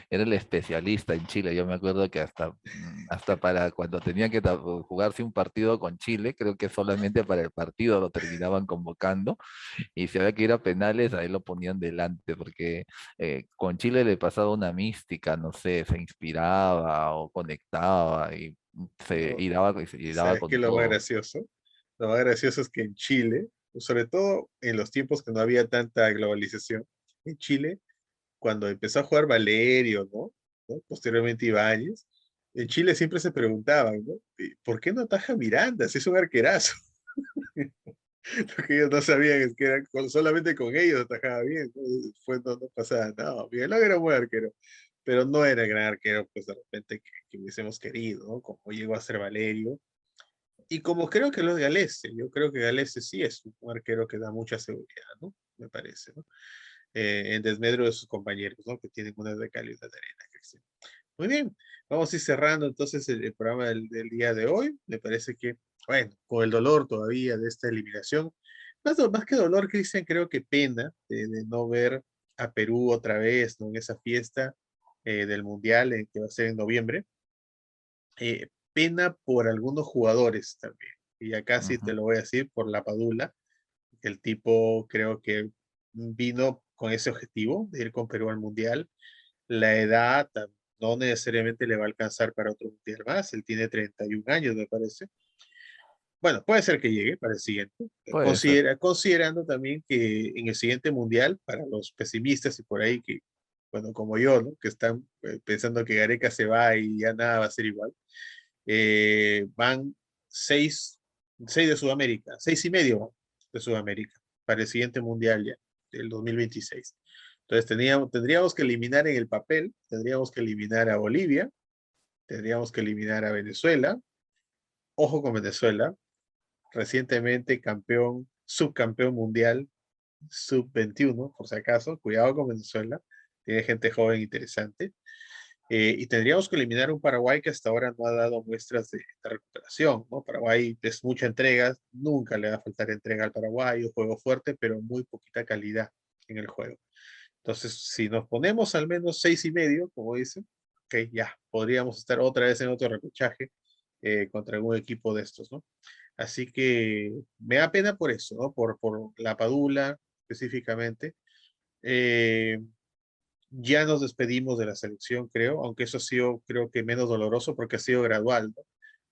era el especialista en Chile. Yo me acuerdo que hasta para cuando tenía que jugarse un partido con Chile, creo que solamente para el partido lo terminaban convocando. Y si había que ir a penales, ahí lo ponían delante, porque con Chile le pasaba una mística, no sé, se inspiraba o conectaba ¿No? y daba ¿Sabes qué con es lo más todo. gracioso? Lo más gracioso es que en Chile, sobre todo en los tiempos que no había tanta globalización, en Chile cuando empezó a jugar Valerio, ¿no? Posteriormente Ibáñez, en Chile siempre se preguntaban, ¿no? ¿Por qué no ataja Miranda si es un arquerazo? Lo que ellos no sabían es que solamente con ellos atajaba bien, ¿no? Después no pasaba nada. No, Miguel era un buen arquero, pero no era el gran arquero, pues de repente que hubiésemos querido, ¿no? Como llegó a ser Valerio. Y como creo que lo de Galese, yo creo que Galese sí es un arquero que da mucha seguridad, ¿no? Me parece, ¿no? En desmedro de sus compañeros, ¿no? Que tienen una de cal y una de arena, Cristian. Muy bien, vamos a ir cerrando entonces el programa del día de hoy. Me parece que, bueno, con el dolor todavía de esta eliminación, más que dolor, Cristian, creo que pena de no ver a Perú otra vez, ¿no? En esa fiesta del Mundial que va a ser en noviembre. Pena por algunos jugadores también. Y acá sí te Ujú. lo voy a decir por la Padula. El tipo creo que vino con ese objetivo de ir con Perú al Mundial. La edad no necesariamente le va a alcanzar para otro mundial más. Él tiene 31 años, me parece. Bueno, puede ser que llegue para el siguiente. Puede ser. Considerando también que en el siguiente mundial, para los pesimistas y por ahí que, bueno, como yo, ¿no? Que están pensando que Gareca se va y ya nada va a ser igual, van seis, seis de Sudamérica, seis y medio de Sudamérica para el siguiente mundial ya, del 2026. Entonces tendríamos que eliminar en el papel, tendríamos que eliminar a Bolivia, tendríamos que eliminar a Venezuela. Ojo con Venezuela, recientemente campeón, subcampeón mundial, sub-21, por si acaso. Cuidado con Venezuela, tiene gente joven interesante. Y tendríamos que eliminar un Paraguay que hasta ahora no ha dado muestras de recuperación, ¿no? Paraguay es mucha entrega, nunca le va a faltar entrega al Paraguay, un juego fuerte, pero muy poquita calidad en el juego. Entonces, si nos ponemos al menos seis y medio, como dicen, ok, ya, podríamos estar otra vez en otro repechaje contra algún equipo de estos, ¿no? Así que me da pena por eso, ¿no? Por la Padula específicamente. Eh, ya nos despedimos de la selección, creo, aunque eso ha sido, creo que menos doloroso porque ha sido gradual, ¿no?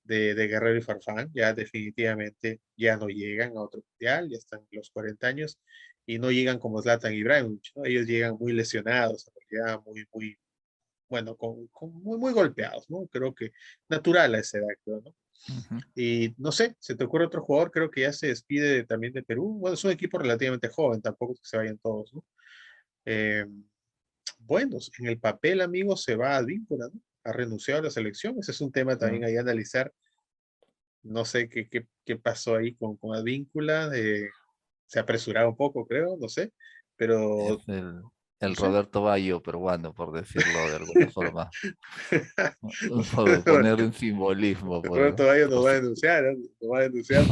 De Guerrero y Farfán, ya definitivamente ya no llegan a otro mundial, ya están los 40 años y no llegan como Zlatan Ibrahimovic, ¿no? Ellos llegan muy lesionados, en realidad muy, bueno, muy golpeados, ¿no? Creo que natural a esa edad, creo, ¿no? Ujú. Y no sé, ¿se te ocurre otro jugador? Creo que ya se despide también de Perú. Bueno, es un equipo relativamente joven, tampoco es que se vayan todos, ¿no? Eh, bueno, en el papel, amigo, se va a Advíncula, ¿no? Ha renunciado a la selección. Ese es un tema también Ah, ahí a analizar. No sé qué pasó ahí con Advíncula. Se ha apresurado un poco, creo, no sé. es Pero, no el sé. Roberto Baggio peruano, por decirlo de alguna forma. Por poner un simbolismo, Roberto Bayo nos por va a si- denunciar, ¿eh? Nos va a denunciar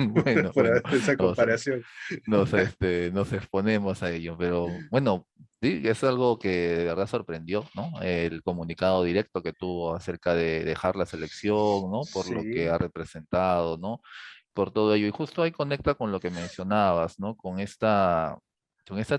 Bueno, por bueno, hacer esa o sea, comparación. nos exponemos a ello, pero bueno, sí, es algo que de verdad sorprendió, ¿no? El comunicado directo que tuvo acerca de dejar la selección, ¿no? Por lo que Sí, ha representado, ¿no? Por todo ello. Y justo ahí conecta con lo que mencionabas, ¿no? Con esta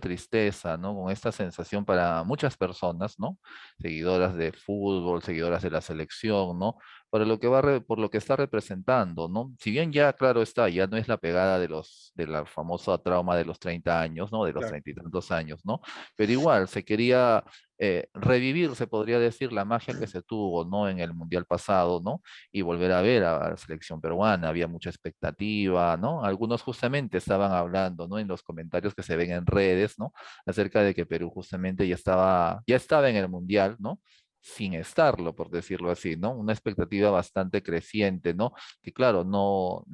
tristeza, ¿no? Con esta sensación para muchas personas, ¿no? Seguidoras de fútbol, seguidoras de la selección, ¿no? Para lo que por lo que está representando, ¿no? Si bien ya, claro está, ya no es la pegada de la famosa trauma de los 30 años, ¿no? De los claro. 30 y tantos años, ¿no? Pero igual se quería revivir, se podría decir, la magia que se tuvo, ¿no? En el Mundial pasado, ¿no? Y volver a ver a la selección peruana, había mucha expectativa, ¿no? Algunos justamente estaban hablando, ¿no? En los comentarios que se ven en redes, ¿no? Acerca de que Perú justamente ya estaba en el Mundial, ¿no? Sin estarlo, por decirlo así, ¿no? Una expectativa bastante creciente, ¿no? Que claro, no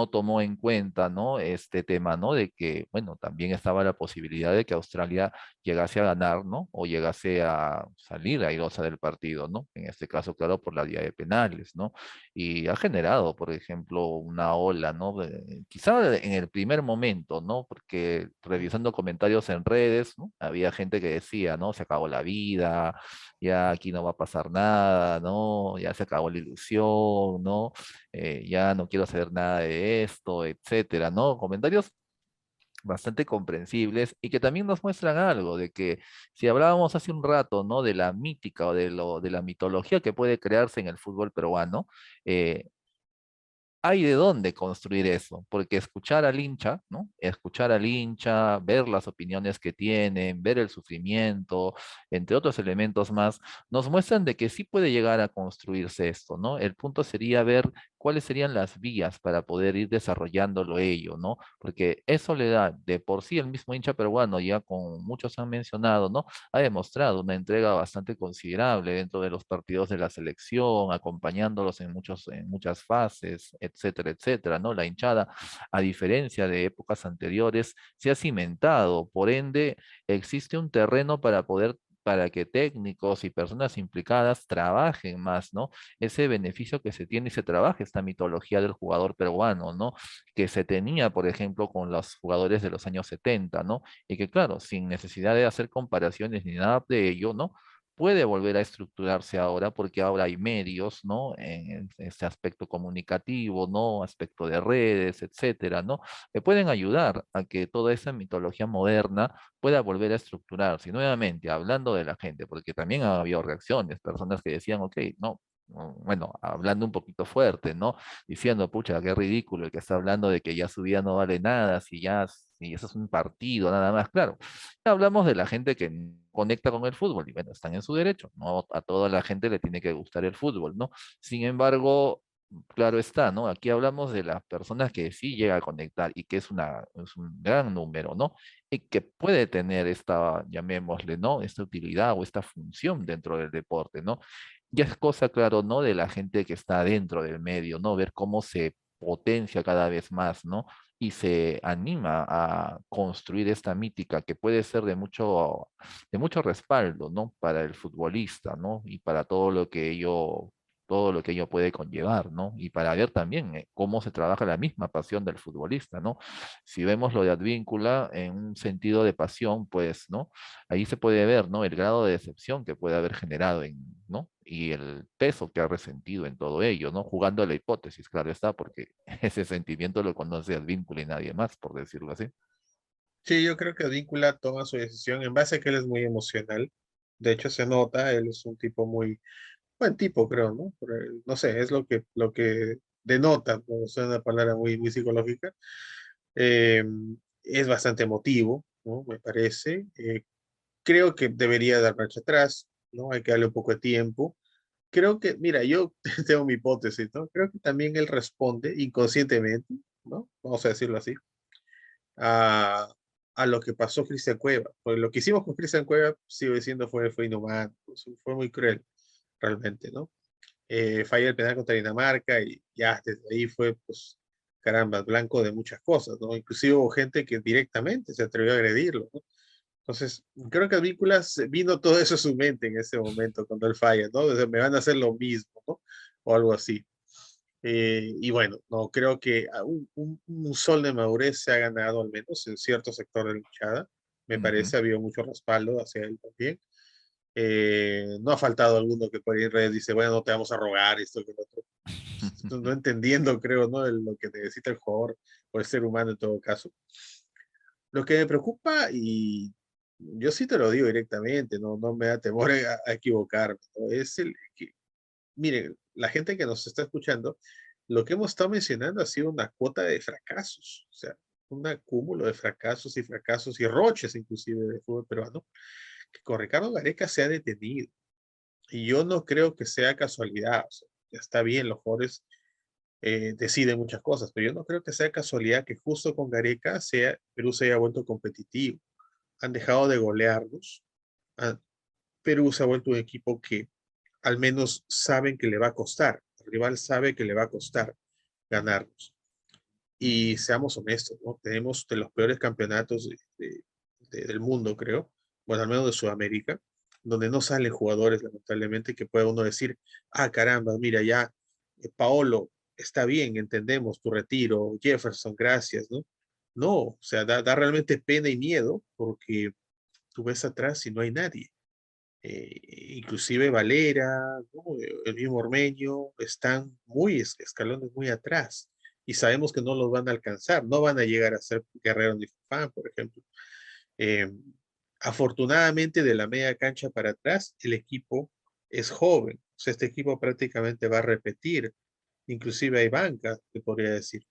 tomó en cuenta, ¿no? Este tema, ¿no? De que, bueno, también estaba la posibilidad de que Australia llegase a ganar, ¿no? O llegase a salir airosa del partido, ¿no? En este caso, claro, por la vía de penales, ¿no? Y ha generado, por ejemplo, una ola, ¿no? Quizá en el primer momento, ¿no? Porque revisando comentarios en redes, ¿no? Había gente que decía, ¿no? Se acabó la vida, ya aquí no va a pasar nada, ¿no? Ya se acabó la ilusión, ¿no? Ya no quiero saber nada de esto, etcétera, ¿no? Comentarios bastante comprensibles y que también nos muestran algo de que si hablábamos hace un rato, ¿no? De la mítica o de la mitología que puede crearse en el fútbol peruano, eh, hay de dónde construir eso, porque escuchar al hincha, ¿no? Escuchar al hincha, ver las opiniones que tienen, ver el sufrimiento, entre otros elementos más, nos muestran de que sí puede llegar a construirse esto, ¿no? El punto sería ver cuáles serían las vías para poder ir desarrollándolo ello, ¿no? Porque eso le da de por sí el mismo hincha peruano, ya con muchos han mencionado, ¿no? Ha demostrado una entrega bastante considerable dentro de los partidos de la selección, acompañándolos en muchas fases, etcétera, etcétera, ¿no? La hinchada, a diferencia de épocas anteriores, se ha cimentado, por ende, existe un terreno para que técnicos y personas implicadas trabajen más, ¿no? Ese beneficio que se tiene y se trabaja esta mitología del jugador peruano, ¿no? Que se tenía, por ejemplo, con los jugadores de los años 70, ¿no? Y que claro, sin necesidad de hacer comparaciones ni nada de ello, ¿no? puede volver a estructurarse ahora porque ahora hay medios, ¿no? En este aspecto comunicativo, ¿no? Aspecto de redes, etcétera, ¿no? Que pueden ayudar a que toda esa mitología moderna pueda volver a estructurarse. Y nuevamente, hablando de la gente, porque también ha habido reacciones, personas que decían, ok, no. Bueno, hablando un poquito fuerte, ¿no? Diciendo, pucha, qué ridículo el que está hablando de que ya su vida no vale nada, si eso es un partido, nada más. Claro, hablamos de la gente que conecta con el fútbol y bueno, están en su derecho, no a toda la gente le tiene que gustar el fútbol, ¿no? Sin embargo, claro está, ¿no? Aquí hablamos de las personas que sí llega a conectar y que es un gran número, ¿no? Y que puede tener esta, llamémosle, ¿no? Esta utilidad o esta función dentro del deporte, ¿no? Ya es cosa, claro, ¿no? De la gente que está dentro del medio, ¿no? Ver cómo se potencia cada vez más, ¿no? Y se anima a construir esta mítica que puede ser de mucho respaldo, ¿no? Para el futbolista, ¿no? Y para todo lo que ello puede conllevar, ¿no? Y para ver también cómo se trabaja la misma pasión del futbolista, ¿no? Si vemos lo de Advíncula en un sentido de pasión, pues, ¿no? Ahí se puede ver, ¿no? El grado de decepción que puede haber generado ¿no? Y el peso que ha resentido en todo ello, ¿no? Jugando a la hipótesis, claro está, porque ese sentimiento lo conoce Advíncula y nadie más, por decirlo así. Sí, yo creo que Advíncula toma su decisión en base a que él es muy emocional. De hecho, se nota, él es un tipo muy buen tipo, creo, ¿no? No sé, es lo que denota, ¿no? Es una palabra muy psicológica. Eh, es bastante emotivo, ¿no? Me parece. Creo que debería dar marcha atrás, ¿no? Hay que darle un poco de tiempo. Creo que, mira, yo tengo mi hipótesis, ¿no? Creo que también él responde inconscientemente, ¿no? Vamos a decirlo así, a, a lo que pasó Cristian Cueva. Pues lo que hicimos con Cristian Cueva, sigo diciendo, fue inhumano, pues, fue muy cruel, realmente, ¿no? Falla el penal contra Dinamarca y ya desde ahí fue, pues, caramba, blanco de muchas cosas, ¿no? Inclusive hubo gente que directamente se atrevió a agredirlo, ¿no? Entonces, creo que Advíncula vino todo eso a su mente en ese momento cuando él falla, ¿no? O sea, me van a hacer lo mismo, ¿no? O algo así. Y bueno, no creo que un sol de madurez se ha ganado, al menos en cierto sector de la hinchada. Me Ujú. parece, ha habido mucho respaldo hacia él también. No ha faltado alguno que por ahí en redes dice, bueno, no te vamos a rogar esto que lo otro. No entendiendo, creo, ¿no? Lo que necesita el jugador o el ser humano en todo caso. Lo que me preocupa, y yo sí te lo digo directamente, no me da temor a equivocarme, ¿no? Es el que, mire, la gente que nos está escuchando, lo que hemos estado mencionando ha sido una cuota de fracasos, o sea, un acúmulo de fracasos y roches inclusive de fútbol peruano, que con Ricardo Gareca se ha detenido. Y yo no creo que sea casualidad, o sea, ya está bien, los jugadores deciden muchas cosas, pero yo no creo que sea casualidad que justo con Gareca Perú se haya vuelto competitivo. Han dejado de golearnos. ah, Perú se ha vuelto un equipo que al menos saben que le va a costar. El rival sabe que le va a costar ganarnos. Y seamos honestos, ¿no? Tenemos de los peores campeonatos del mundo, creo, bueno, al menos de Sudamérica, donde no salen jugadores, lamentablemente, que pueda uno decir, ah, caramba, mira, ya, Paolo, está bien, entendemos tu retiro, Jefferson, gracias, ¿no? No, o sea, da realmente pena y miedo porque tú ves atrás y no hay nadie. Inclusive Valera, ¿no? El mismo Ormeño, están escalones muy atrás y sabemos que no los van a alcanzar, no van a llegar a ser Guerrero ni Farfán, por ejemplo. Eh, Afortunadamente de la media cancha para atrás, el equipo es joven, o sea, este equipo prácticamente va a repetir, inclusive hay banca, te podría decir,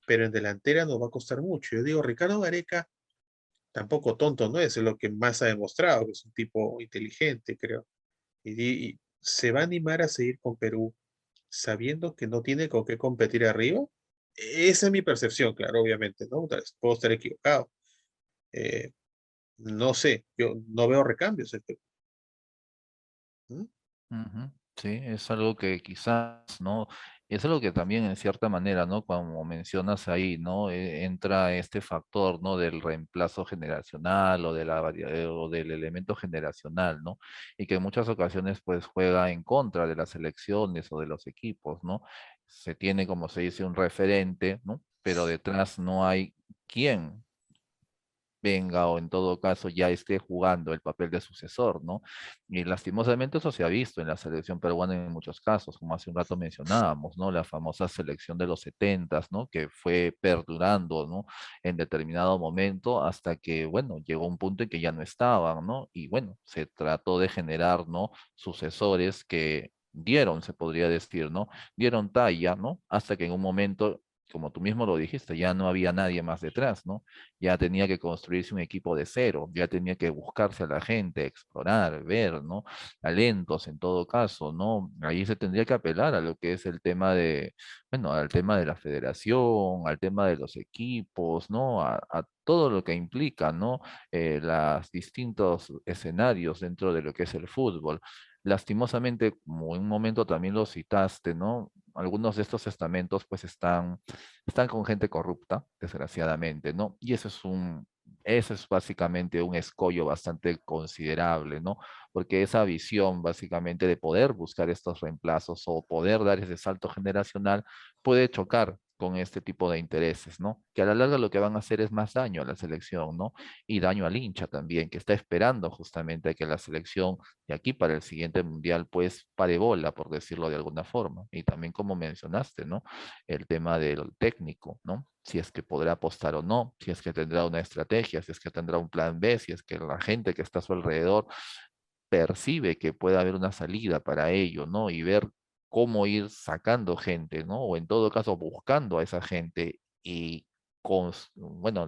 pero en delantera nos va a costar mucho. Yo digo, Ricardo Gareca tampoco tonto no es lo que más ha demostrado, que es un tipo inteligente, creo y se va a animar a seguir con Perú sabiendo que no tiene con qué competir arriba. Esa es mi percepción, claro, obviamente, ¿no? Tal vez puedo estar equivocado. Eh, no sé, yo no veo recambios en Perú. ¿Mm? Ujú. Sí, es algo que quizás, ¿no? Es algo que también en cierta manera, ¿no? Como mencionas ahí, ¿no? Entra este factor, ¿no? Del reemplazo generacional o de o del elemento generacional, ¿no? Y que en muchas ocasiones pues juega en contra de las selecciones o de los equipos, ¿no? Se tiene, como se dice, un referente, ¿no? Pero detrás no hay quién. venga o en todo caso ya esté jugando el papel de sucesor, ¿no? Y lastimosamente eso se ha visto en la selección peruana en muchos casos, como hace un rato mencionábamos, ¿no? La famosa selección de los setentas, ¿no? Que fue perdurando, ¿no? En determinado momento hasta que, bueno, llegó un punto en que ya no estaban, ¿no? Y bueno, se trató de generar, ¿no? Sucesores que dieron, se podría decir, ¿no? Dieron talla, ¿no? Hasta que en un momento, como tú mismo lo dijiste, ya no había nadie más detrás, ¿no? Ya tenía que construirse un equipo de cero, ya tenía que buscarse a la gente, explorar, ver, ¿no? Talentos en todo caso, ¿no? Ahí se tendría que apelar a lo que es el tema de, bueno, al tema de la federación, al tema de los equipos, ¿no? A todo lo que implica, ¿no? Los distintos escenarios dentro de lo que es el fútbol. Lastimosamente, como en un momento también lo citaste, ¿no? Algunos de estos estamentos pues están con gente corrupta, desgraciadamente, ¿no? Y eso es básicamente un escollo bastante considerable, ¿no? Porque esa visión básicamente de poder buscar estos reemplazos o poder dar ese salto generacional puede chocar con este tipo de intereses, ¿no? Que a la larga lo que van a hacer es más daño a la selección, ¿no? Y daño al hincha también, que está esperando justamente a que la selección de aquí para el siguiente mundial, pues pare bola, por decirlo de alguna forma. Y también como mencionaste, ¿no? El tema del técnico, ¿no? Si es que podrá apostar o no, si es que tendrá una estrategia, si es que tendrá un plan B, si es que la gente que está a su alrededor percibe que puede haber una salida para ello, ¿no? Y ver cómo ir sacando gente, ¿no? O en todo caso buscando a esa gente y bueno,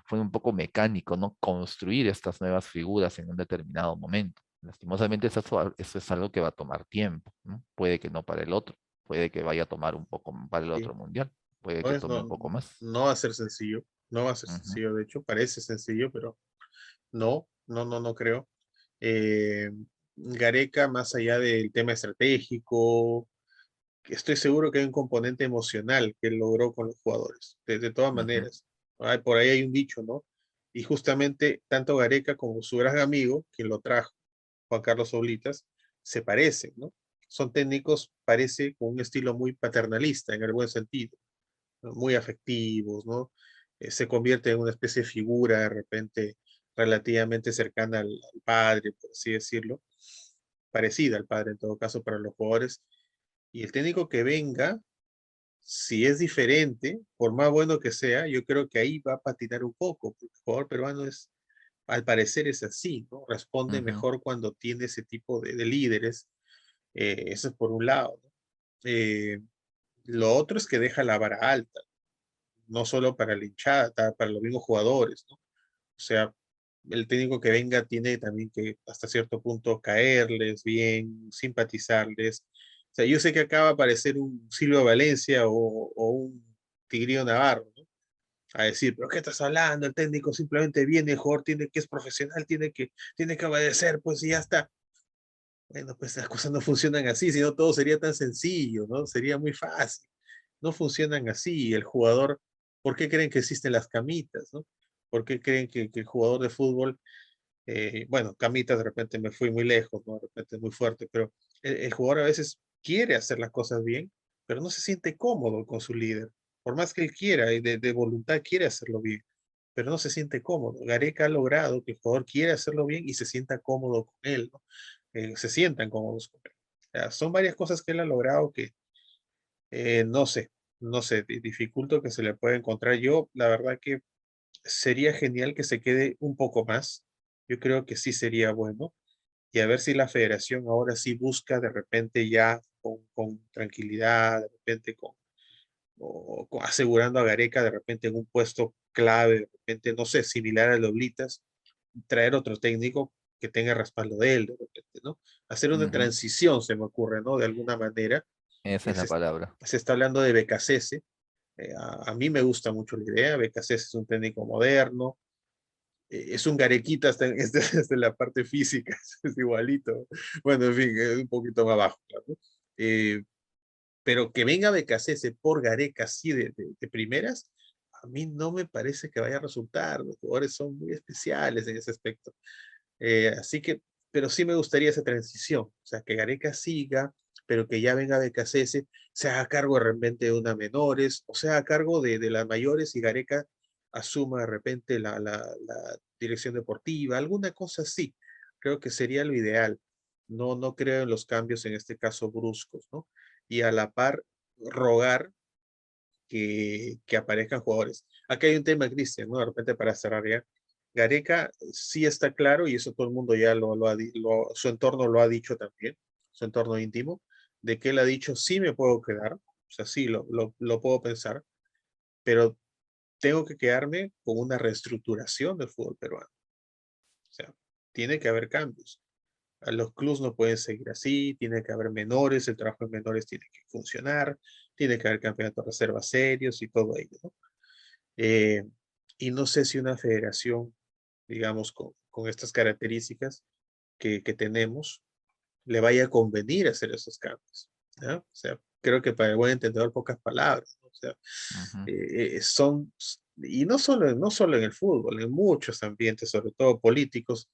fue un poco mecánico, ¿no? Construir estas nuevas figuras en un determinado momento. Lastimosamente eso es algo que va a tomar tiempo, ¿no? Puede que no para el otro, puede que vaya a tomar un poco para el Sí, otro mundial, puede no que es, tome un poco más. no va a ser sencillo, no va a ser Ujú, sencillo, de hecho, parece sencillo, pero no creo. Eh, Gareca, más allá del tema estratégico, que estoy seguro que hay un componente emocional que él logró con los jugadores, de todas ujú, maneras. Por ahí hay un dicho, ¿no? Y justamente tanto Gareca como su gran amigo, quien lo trajo, Juan Carlos Oblitas, se parecen, ¿no? Son técnicos, parece, con un estilo muy paternalista, en el buen sentido, ¿no? Muy afectivos, ¿no? Se convierte en una especie de figura de repente relativamente cercana al padre, por así decirlo, parecida al padre en todo caso para los jugadores. Y el técnico que venga, si es diferente, por más bueno que sea, yo creo que ahí va a patinar un poco, porque el jugador peruano es, al parecer es así, ¿no? Responde ujú, mejor cuando tiene ese tipo de líderes. Eso es por un lado, ¿no? Lo otro es que deja la vara alta, no solo para la hinchada, para los mismos jugadores, ¿no? O sea, el técnico que venga tiene también que hasta cierto punto caerles bien, simpatizarles. O sea, yo sé que acaba de aparecer un Silvio Valencia o un Tigrillo Navarro, ¿no? A decir, pero ¿qué estás hablando? El técnico simplemente viene, el jugador tiene que es profesional, tiene que obedecer, pues y ya está. Bueno, pues las cosas no funcionan así, si no todo sería tan sencillo, ¿no? Sería muy fácil. No funcionan así. El jugador, ¿por qué creen que existen las camitas, ¿no? ¿Por qué creen que el jugador de fútbol, bueno, camitas de repente me fui muy lejos, ¿no? De repente es muy fuerte, pero el jugador a veces quiere hacer las cosas bien, pero no se siente cómodo con su líder. Por más que él quiera y de voluntad quiere hacerlo bien, pero no se siente cómodo. Gareca ha logrado que el jugador quiera hacerlo bien y se sienta cómodo con él, ¿no? Se sientan cómodos con él. O sea, son varias cosas que él ha logrado que no sé, no sé, dificulto que se le pueda encontrar. Yo, la verdad que sería genial que se quede un poco más. Yo creo que sí sería bueno. Y a ver si la federación ahora sí busca de repente ya con tranquilidad, de repente asegurando a Gareca de repente en un puesto clave, de repente, no sé, similar a Loblitas, traer otro técnico que tenga respaldo de él, de repente, ¿no? Hacer una ujú. transición, se me ocurre, ¿no? De alguna manera. Esa es la Se, palabra. se está hablando de Becasese. A mí me gusta mucho la idea. Becasese es un técnico moderno. Es un garequita hasta, hasta la parte física, es igualito. Bueno, en fin, es un poquito más bajo, claro, ¿no? Pero que venga Becasese por Gareca así de primeras, a mí no me parece que vaya a resultar. Los jugadores son muy especiales en ese aspecto. Así que, pero sí me gustaría esa transición, o sea, que Gareca siga, pero que ya venga Becasese, se haga cargo de repente de una menores, o sea, a cargo de las mayores y Gareca asuma de repente la dirección deportiva, alguna cosa así. Creo que sería lo ideal. No creo en los cambios, en este caso bruscos, ¿no? Y a la par, rogar que aparezcan jugadores. Aquí hay un tema, Cristian, ¿no? De repente para cerrar ya. Gareca sí está claro, y eso todo el mundo ya su entorno lo ha dicho también, su entorno íntimo, de que él ha dicho, sí me puedo quedar, o sea, sí lo puedo pensar, pero tengo que quedarme con una reestructuración del fútbol peruano. O sea, tiene que haber cambios. Los clubes no pueden seguir así, tiene que haber menores, el trabajo en menores tiene que funcionar, tiene que haber campeonatos de reservas serios y todo ello, ¿no? Eh, y no sé si una federación, digamos, con estas características que tenemos, le vaya a convenir hacer esos cambios, ¿no? O sea, creo que para el buen entendedor, pocas palabras, ¿no? O sea, Ujú, son, y no solo en el fútbol, en muchos ambientes, sobre todo políticos,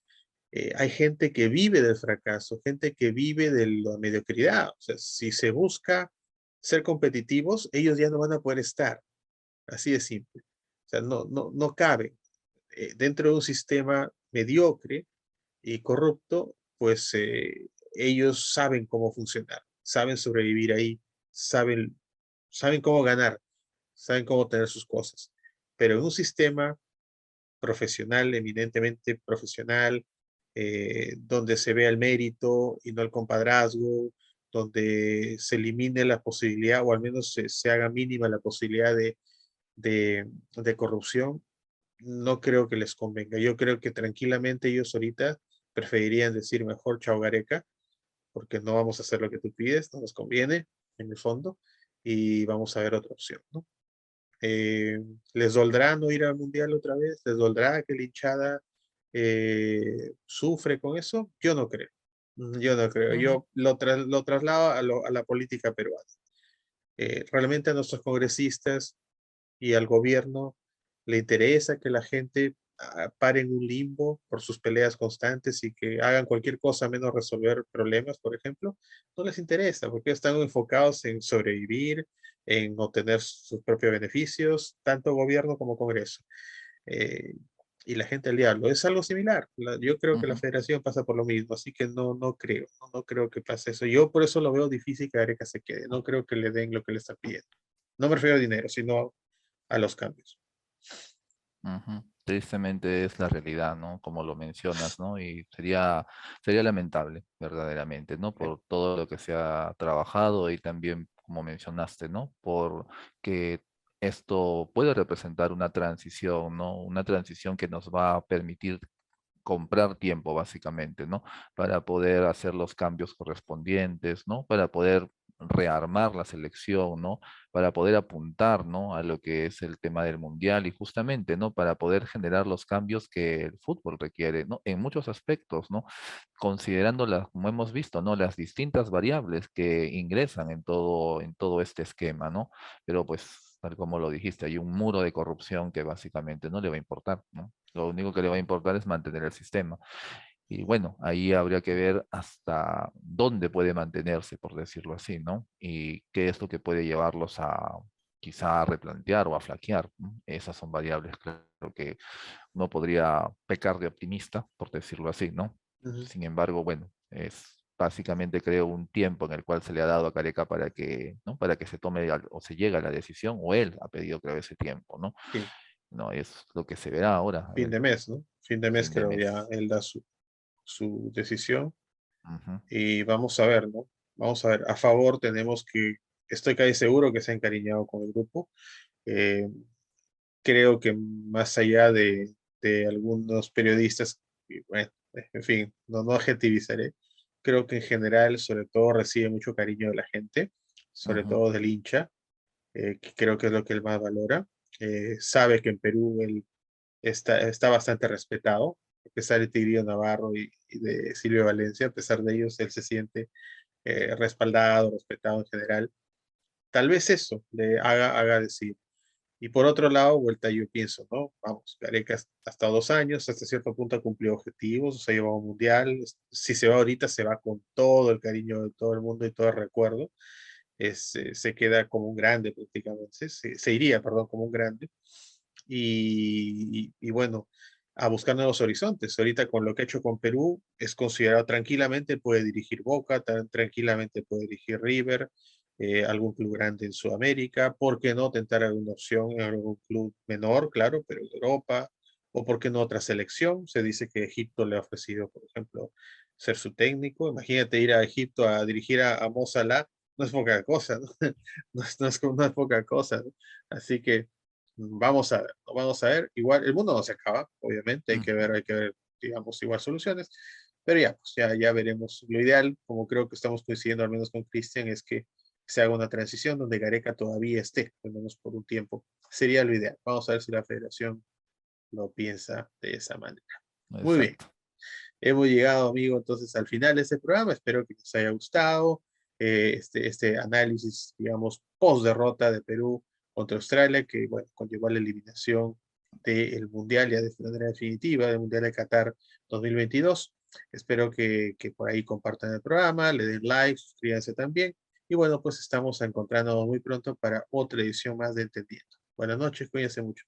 hay gente que vive del fracaso, gente que vive de la mediocridad. O sea, si se busca ser competitivos, ellos ya no van a poder estar. Así de simple. O sea, no cabe. Dentro de un sistema mediocre y corrupto, pues ellos saben cómo funcionar, saben sobrevivir ahí, saben cómo ganar, saben cómo tener sus cosas. Pero en un sistema profesional, eminentemente profesional, donde se vea el mérito y no el compadrazgo, donde se elimine la posibilidad, o al menos se haga mínima la posibilidad de, de corrupción, no creo que les convenga. Yo creo que tranquilamente ellos ahorita preferirían decir mejor chao Gareca, porque no vamos a hacer lo que tú pides, no nos conviene en el fondo, y vamos a ver otra opción, ¿no? Eh, ¿Les doldrá no ir al mundial otra vez? ¿Les doldrá que la hinchada sufre con eso? Yo no creo. Yo no creo. ujú, Yo lo traslado a la política peruana. Realmente a nuestros congresistas y al gobierno le interesa que la gente pare en un limbo por sus peleas constantes y que hagan cualquier cosa menos resolver problemas, por ejemplo. No les interesa porque están enfocados en sobrevivir, en obtener sus propios beneficios, tanto gobierno como Congreso. Eh, y la gente al diablo. Es algo similar. Yo creo que la ujú. federación pasa por lo mismo, así que no creo, no creo que pase eso. Yo por eso lo veo difícil que Areca se quede. No creo que le den lo que le está pidiendo. No me refiero a dinero, sino a los cambios. Ujú. Tristemente es la realidad, ¿no? Como lo mencionas, ¿no? Y sería lamentable, verdaderamente, ¿no? Por todo lo que se ha trabajado y también, como mencionaste, ¿no? Por que esto puede representar una transición, ¿no? Una transición que nos va a permitir comprar tiempo básicamente, ¿no? Para poder hacer los cambios correspondientes, ¿no? Para poder rearmar la selección, ¿no? Para poder apuntar, ¿no? A lo que es el tema del mundial y justamente, ¿no? Para poder generar los cambios que el fútbol requiere, ¿no? En muchos aspectos, ¿no? Considerando las, como hemos visto, ¿no? Las distintas variables que ingresan en todo este esquema, ¿no? Pero pues, tal como lo dijiste, hay un muro de corrupción que básicamente no le va a importar, ¿no? Lo único que le va a importar es mantener el sistema. Y bueno, ahí habría que ver hasta dónde puede mantenerse, por decirlo así, ¿no? Y qué es lo que puede llevarlos a quizá a replantear o a flaquear, ¿no? Esas son variables, claro que no podría pecar de optimista, por decirlo así, ¿no? Ujú. Sin embargo, bueno, es básicamente creo un tiempo en el cual se le ha dado a Careca para que, ¿no? Para que se tome o se llegue a la decisión, o él ha pedido creo ese tiempo, ¿no? Sí, No, es lo que se verá ahora, a fin ver, de mes, ¿no? Fin de mes fin de creo mes. ya él da su decisión Ujú, y vamos a ver, ¿no? Vamos a ver. A favor tenemos que, estoy casi seguro que se ha encariñado con el grupo. Eh, Creo que más allá de algunos periodistas, y bueno, en fin, no adjetivizaré, creo que en general, sobre todo, recibe mucho cariño de la gente, sobre ujú, todo del hincha, que creo que es lo que él más valora. Sabe que en Perú él está bastante respetado, a pesar de Tigrillo Navarro y de Silvio Valencia, a pesar de ellos, él se siente respaldado, respetado en general. Tal vez eso le haga decir. Y por otro lado, vuelta yo pienso, ¿no? Vamos, Gareca ha estado 2 años, hasta cierto punto ha cumplido objetivos, se ha llevado a un mundial. Si se va ahorita, se va con todo el cariño de todo el mundo y todo el recuerdo. Se queda como un grande prácticamente, se iría, perdón, como un grande. y bueno, a buscar nuevos horizontes. Ahorita con lo que ha hecho con Perú, es considerado tranquilamente, puede dirigir Boca, tranquilamente puede dirigir River, algún club grande en Sudamérica, ¿por qué no tentar alguna opción en algún club menor, claro, pero en Europa? ¿O por qué no otra selección? Se dice que Egipto le ha ofrecido, por ejemplo, ser su técnico. Imagínate ir a Egipto a dirigir a Mo Salah, no es poca cosa, ¿no? No es poca cosa, ¿no? Así que vamos a ver, ¿no? Vamos a ver. Igual, el mundo no se acaba, obviamente, hay que ver, digamos, igual soluciones. Pero ya, pues ya veremos. Lo ideal, como creo que estamos coincidiendo al menos con Cristian, es que se haga una transición donde Gareca todavía esté, al menos por un tiempo. Sería lo ideal. Vamos a ver si la federación lo piensa de esa manera. Muy bien. Exacto. Hemos llegado, amigo, entonces al final de este programa. Espero que les haya gustado este análisis, digamos, post derrota de Perú contra Australia, que, bueno, conllevó a la eliminación del Mundial ya de manera definitiva, del Mundial de Qatar 2022. Espero que por ahí compartan el programa, le den like, suscríbanse también. Y bueno, pues estamos encontrándonos muy pronto para otra edición más de Entendiendo. Buenas noches, cuídense mucho.